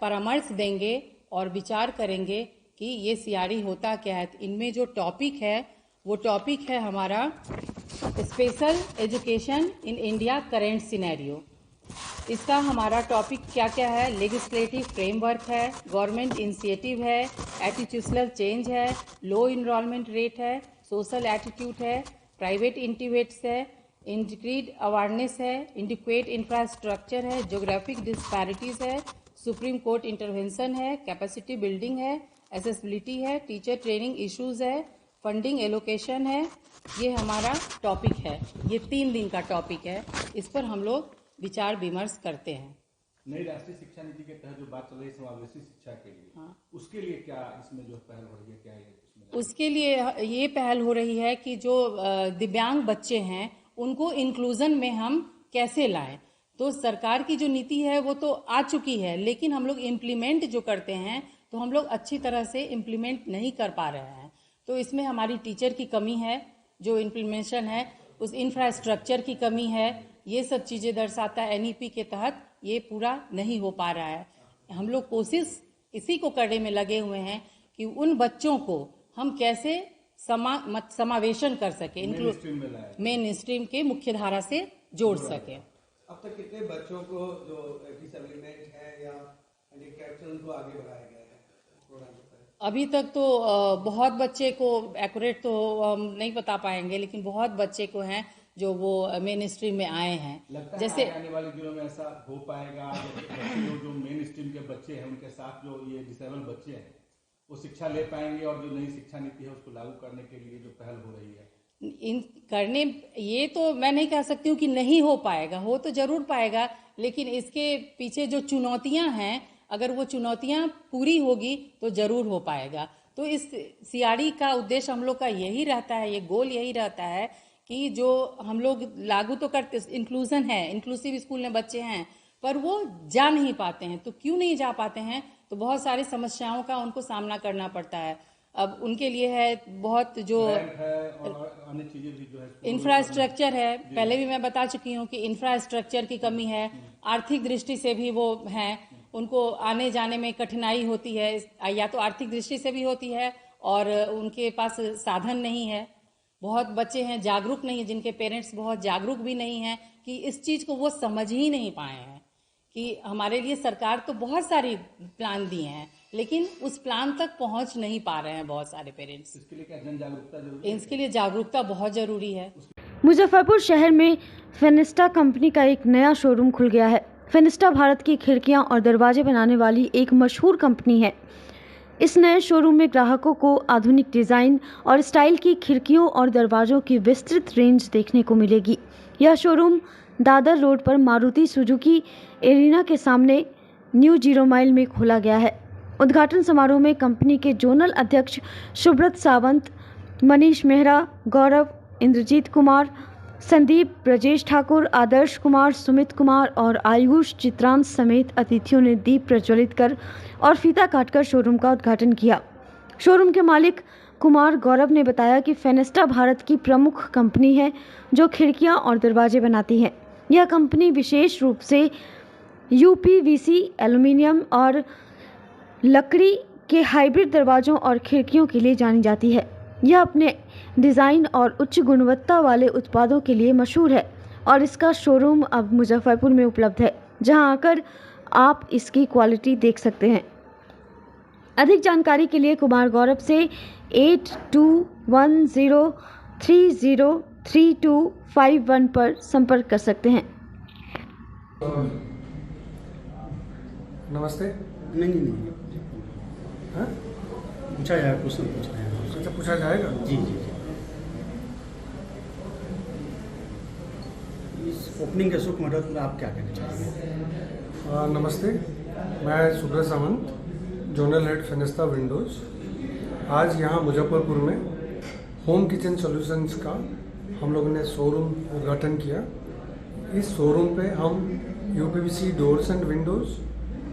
परामर्श देंगे और विचार करेंगे कि ये सीआरई होता क्या है। इनमें जो टॉपिक है वो टॉपिक है हमारा special education in India current scenario. इसका हमारा टॉपिक क्या क्या है, लेजिस्लेटिव फ्रेमवर्क है, गवर्नमेंट इनिशिएटिव है, एटीट्यूशनल चेंज है, लो इनरोलमेंट रेट है, सोशल एटीट्यूड है, प्राइवेट इंटीवेट्स है, इंक्रीड अवेयरनेस है, इंडिक्वेट इंफ्रास्ट्रक्चर है, ज्योग्राफिक डिस्पैरिटीज़ है, सुप्रीम कोर्ट इंटरवेंशन है, कैपेसिटी बिल्डिंग है, एसेसिबिलिटी है, टीचर ट्रेनिंग इश्यूज़ है, फंडिंग एलोकेशन है। ये हमारा टॉपिक है। ये 3 दिन का टॉपिक है। इस पर हम लोग विचार विमर्श करते हैं। नई राष्ट्रीय शिक्षा नीति के तहत जो बात चल रही है समावेशी शिक्षा के लिए, हाँ, उसके लिए क्या इसमें जो पहल हो रही है, क्या है उसके लिए ये पहल हो रही है कि जो दिव्यांग बच्चे हैं उनको इंक्लूजन में हम कैसे लाएं। तो सरकार की जो नीति है वो तो आ चुकी है, लेकिन हम लोग इम्प्लीमेंट जो करते हैं तो हम लोग अच्छी तरह से इम्प्लीमेंट नहीं कर पा रहे हैं। तो इसमें हमारी टीचर की कमी है, जो इम्प्लीमेंटेशन है उस इंफ्रास्ट्रक्चर की कमी है, ये सब चीज़ें दर्शाता है। NEP के तहत ये पूरा नहीं हो पा रहा है। हम लोग कोशिश इसी को करने में लगे हुए हैं कि उन बच्चों को हम कैसे समावेशन कर सके, मेन स्ट्रीम के मुख्य धारा से जोड़ सके। अब तक कितने बच्चों को जो डिसेबलमेंट है या हैंडीकैप्ड उनको आगे बढ़ाया गया है? अभी तक तो बहुत बच्चे को, एक्यूरेट तो हम नहीं बता पाएंगे, लेकिन बहुत बच्चे को हैं जो वो मेन स्ट्रीम में आए हैं। लगता जैसे है आने वाले दिनों में ऐसा हो पाएगा जो मेन स्ट्रीम के बच्चे हैं उनके साथ जो ये डिसेबल बच्चे हैं वो शिक्षा ले पाएंगे और जो नई शिक्षा नीति है उसको लागू करने के लिए जो पहल हो रही है ये तो मैं नहीं कह सकती हूँ कि नहीं हो पाएगा, हो तो जरूर पाएगा, लेकिन इसके पीछे जो चुनौतियां हैं, अगर वो चुनौतियां पूरी होगी तो जरूर हो पाएगा। तो इस CRE का उद्देश्य हम लोग का यही रहता है, ये गोल यही रहता है कि जो हम लोग लागू तो करते, इंक्लूजन है, इंक्लूसिव स्कूल में बच्चे हैं पर वो जा नहीं पाते हैं। तो क्यों नहीं जा पाते हैं? तो बहुत सारी समस्याओं का उनको सामना करना पड़ता है। अब उनके लिए है बहुत जो इंफ्रास्ट्रक्चर है, पहले भी मैं बता चुकी हूँ कि इंफ्रास्ट्रक्चर की कमी है, आर्थिक दृष्टि से भी वो हैं, उनको आने जाने में कठिनाई होती है, या तो आर्थिक दृष्टि से भी होती है और उनके पास साधन नहीं है। बहुत बच्चे हैं जागरूक नहीं है, जिनके पेरेंट्स बहुत जागरूक भी नहीं हैं कि इस चीज़ को वो समझ ही नहीं पाए हैं कि हमारे लिए सरकार तो बहुत सारी प्लान दिए हैं, लेकिन उस प्लान तक पहुंच नहीं पा रहे हैं बहुत सारे पेरेंट्स। इसके लिए क्या जन जागरूकता जरूरी है? इसके लिए जागरूकता बहुत जरूरी है। मुजफ्फरपुर शहर में फेनिस्टा कंपनी का एक नया शोरूम खुल गया है। फेनिस्टा भारत की खिड़कियां और दरवाजे बनाने वाली एक मशहूर कंपनी है। इस नए शोरूम में ग्राहकों को आधुनिक डिज़ाइन और स्टाइल की खिड़कियों और दरवाजों की विस्तृत रेंज देखने को मिलेगी। यह शोरूम दादर रोड पर मारुति सुजुकी एरिना के सामने न्यू 0 माइल में खोला गया है। उद्घाटन समारोह में कंपनी के जोनल अध्यक्ष सुब्रत सावंत, मनीष मेहरा, गौरव, इंद्रजीत कुमार, संदीप, ब्रजेश ठाकुर, आदर्श कुमार, सुमित कुमार और आयुष चित्रांश समेत अतिथियों ने दीप प्रज्वलित कर और फीता काटकर शोरूम का उद्घाटन किया। शोरूम के मालिक कुमार गौरव ने बताया कि फेनिस्टा भारत की प्रमुख कंपनी है जो खिड़कियां और दरवाजे बनाती है। यह कंपनी विशेष रूप से UPVC, एल्युमिनियम और लकड़ी के हाइब्रिड दरवाजों और खिड़कियों के लिए जानी जाती है। यह अपने डिज़ाइन और उच्च गुणवत्ता वाले उत्पादों के लिए मशहूर है और इसका शोरूम अब मुजफ्फरपुर में उपलब्ध है, जहां आकर आप इसकी क्वालिटी देख सकते हैं। अधिक जानकारी के लिए कुमार गौरव से 8210303251 पर संपर्क कर सकते हैं। नमस्ते। नहीं हाँ? पूछा जाएगा, क्वेश्चन पूछना है। अच्छा, पूछा जाएगा? जी। इस ओपनिंग के शुभ मुहूर्त में आप क्या कहना चाहेंगे? नमस्ते, मैं Subrata Sawant, zonal head Fenesta windows. आज यहाँ मुजफ्फरपुर में होम किचन सॉल्यूशंस का हम लोगों ने शोरूम उद्घाटन किया। इस शोरूम पे हम UPVC doors and Windows,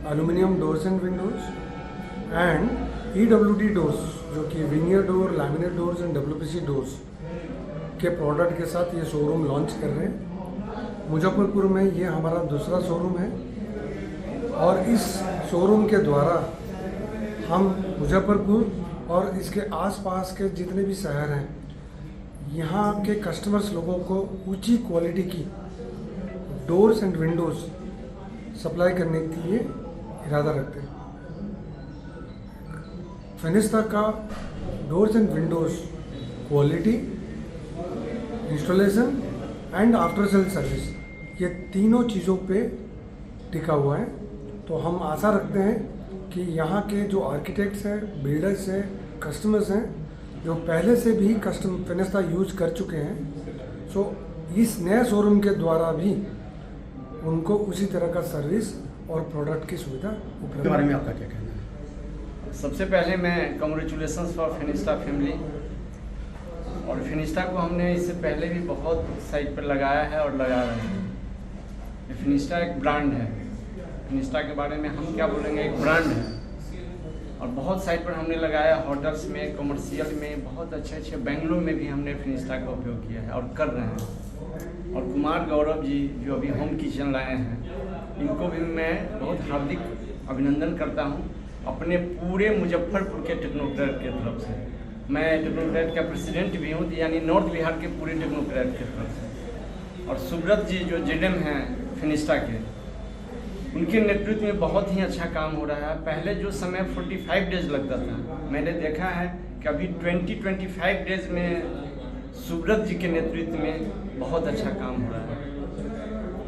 aluminium doors and Windows and EWD doors, जो कि veneer door, laminate doors and WPC doors के प्रोडक्ट के साथ ये शोरूम लॉन्च कर रहे हैं। मुजफ्फरपुर में ये हमारा दूसरा शोरूम है और इस शोरूम के द्वारा हम मुजफ्फरपुर और इसके आसपास के जितने भी शहर हैं, यहाँ के कस्टमर्स लोगों को ऊंची क्वालिटी की डोर्स एंड विंडोज़ सप्लाई करने के लिए इरादा रखते हैं। फेनिस्टा का doors and Windows quality, installation and after sale service, ये तीनों चीज़ों पे टिका हुआ है। तो हम आशा रखते हैं कि यहाँ के जो आर्किटेक्ट्स हैं, बिल्डर्स हैं, कस्टमर्स हैं, जो पहले से भी फेनिस्टा यूज कर चुके हैं, सो इस नए शोरूम के द्वारा भी उनको उसी तरह का सर्विस और प्रोडक्ट की सुविधा उपलब्ध। के बारे में आपका क्या कहना है? सबसे पहले मैं कांग्रेचुलेशंस फॉर फेनिस्टा फैमिली। और फेनिस्टा को हमने इससे पहले भी बहुत साइट पर लगाया है और लगा रहे हैं। फिनिस्टा एक ब्रांड है। फिनिस्टा के बारे में हम क्या बोलेंगे, एक ब्रांड है और बहुत साइट पर हमने लगाया, होटल्स में, कमर्शियल में, बहुत अच्छे बेंगलोर में भी हमने फिनिस्टा का उपयोग किया है और कर रहे हैं। और कुमार गौरव जी जो अभी होम किचन लाए हैं, इनको भी मैं बहुत हार्दिक अभिनंदन करता हूं अपने पूरे मुजफ्फरपुर के टेक्नोक्रेट के तरफ से। मैं टेक्नोक्रेट का प्रेसिडेंट भी हूं, यानी नॉर्थ बिहार के पूरे टेक्नोक्रेट के तरफ से। और सुब्रत जी जो जेडएम हैं फिनिस्टा के, उनके नेतृत्व में बहुत ही अच्छा काम हो रहा है। पहले जो समय 45 डेज लगता था, मैंने देखा है कि अभी 20-25 डेज में सुब्रत जी के नेतृत्व में बहुत अच्छा काम हो रहा है।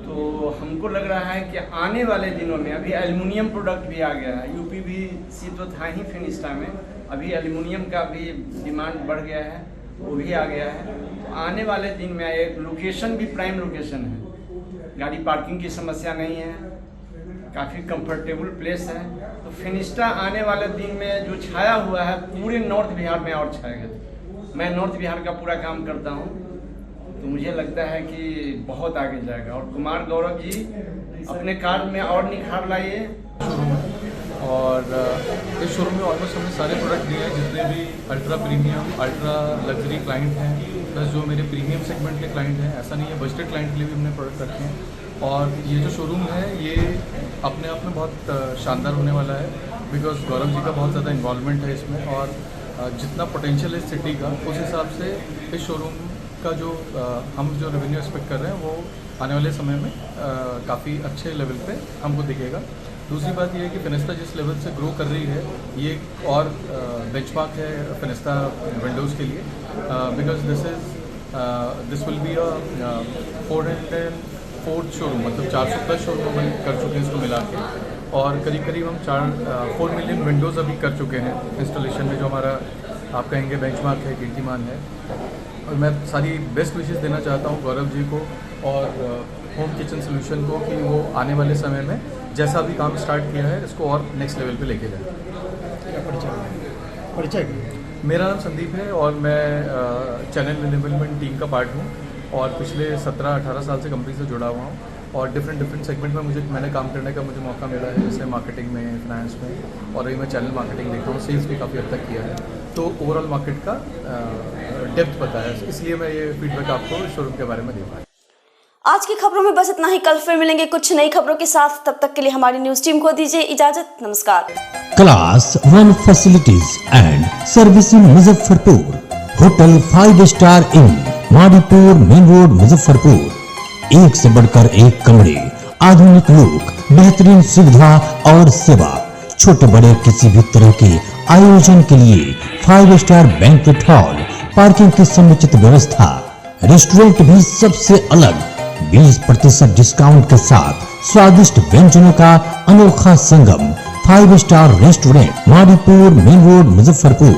तो हमको लग रहा है कि आने वाले दिनों में, अभी एल्युमिनियम प्रोडक्ट भी आ गया है, यूपीवीसी तो था ही फिनिस्टा में, अभी एल्युमिनियम का भी डिमांड बढ़ गया है, वो भी आ गया है। तो आने वाले दिन में एक लोकेशन भी प्राइम लोकेशन है, गाड़ी पार्किंग की समस्या नहीं है, काफ़ी कंफर्टेबल प्लेस है। तो फिनिस्टा आने वाले दिन में जो छाया हुआ है पूरे नॉर्थ बिहार में और छाएगा। मैं नॉर्थ बिहार का पूरा काम करता हूँ, तो मुझे लगता है कि बहुत आगे जाएगा। और कुमार गौरव जी अपने कार्य में और निखार लाइए। और इस शोरूम में ऑलमोस्ट हमने सारे प्रोडक्ट दिए हैं, जितने भी ultra premium, ultra luxury client हैं, प्लस जो मेरे प्रीमियम सेगमेंट के क्लाइंट हैं। ऐसा नहीं है, बजटेड क्लाइंट के लिए भी हमने प्रोडक्ट रखे हैं। और ये जो शोरूम है ये अपने आप में बहुत शानदार होने वाला है, बिकॉज गौरव जी का बहुत ज़्यादा इन्वॉल्वमेंट है इसमें। और जितना पोटेंशियल है सिटी का, उस हिसाब से इस शोरूम का जो हम जो रेवेन्यू एक्सपेक्ट कर रहे हैं वो आने वाले समय में काफ़ी अच्छे लेवल पे हमको दिखेगा। दूसरी बात ये है कि फिनिस्टा जिस लेवल से ग्रो कर रही है, ये और बेंचमार्क है फिनिस्टा विंडोज़ के लिए, because this will be a 404th showroom, मतलब 410 शोरूम हम कर चुके हैं इसको मिला के। और करीब करीब हम 4 मिलियन विंडोज़ अभी कर चुके हैं इंस्टॉलेशन में, जो हमारा आप कहेंगे बेंचमार्क है, कीर्तिमान है। और मैं सारी बेस्ट विशेस देना चाहता हूँ गौरव जी को और होम किचन सोल्यूशन को कि वो आने वाले समय में जैसा भी काम स्टार्ट किया है इसको और नेक्स्ट लेवल पे लेके जाए। परिचय मेरा नाम संदीप है और मैं चैनल एनेबलमेंट टीम का पार्ट हूँ और पिछले 17-18 साल से कंपनी से जुड़ा हुआ हूँ। और डिफरेंट सेगमेंट में मैंने काम करने का मुझे मौका मिला है, जैसे मार्केटिंग में, फाइनेंस में, और अभी मैं चैनल मार्केटिंग देखता हूँ, सेल्स भी काफ़ी हद तक किया है। तो ओवरऑल मार्केट का डेप्थ पता है, इसलिए मैं ये फीडबैक आपको शोरूम के बारे में दे पाया। आज की खबरों में बस इतना ही। कल फिर मिलेंगे कुछ नई खबरों के साथ। तब तक के लिए हमारी न्यूज टीम को दीजिए इजाजत। नमस्कार। Class 1 facilities and servicing Muzaffarpur, hotel 5 star in, Madipur main road Muzaffarpur. एक से बढ़कर एक कमरे, आधुनिक लुक, बेहतरीन सुविधा और सेवा। छोटे बड़े किसी भी तरह के आयोजन के लिए 5 स्टार बैंक्वेट हॉल, पार्किंग की समुचित व्यवस्था, रेस्टोरेंट भी सबसे अलग 20% डिस्काउंट के साथ, स्वादिष्ट व्यंजनों का अनोखा संगम। 5 star restaurant, Madipur main road Muzaffarpur.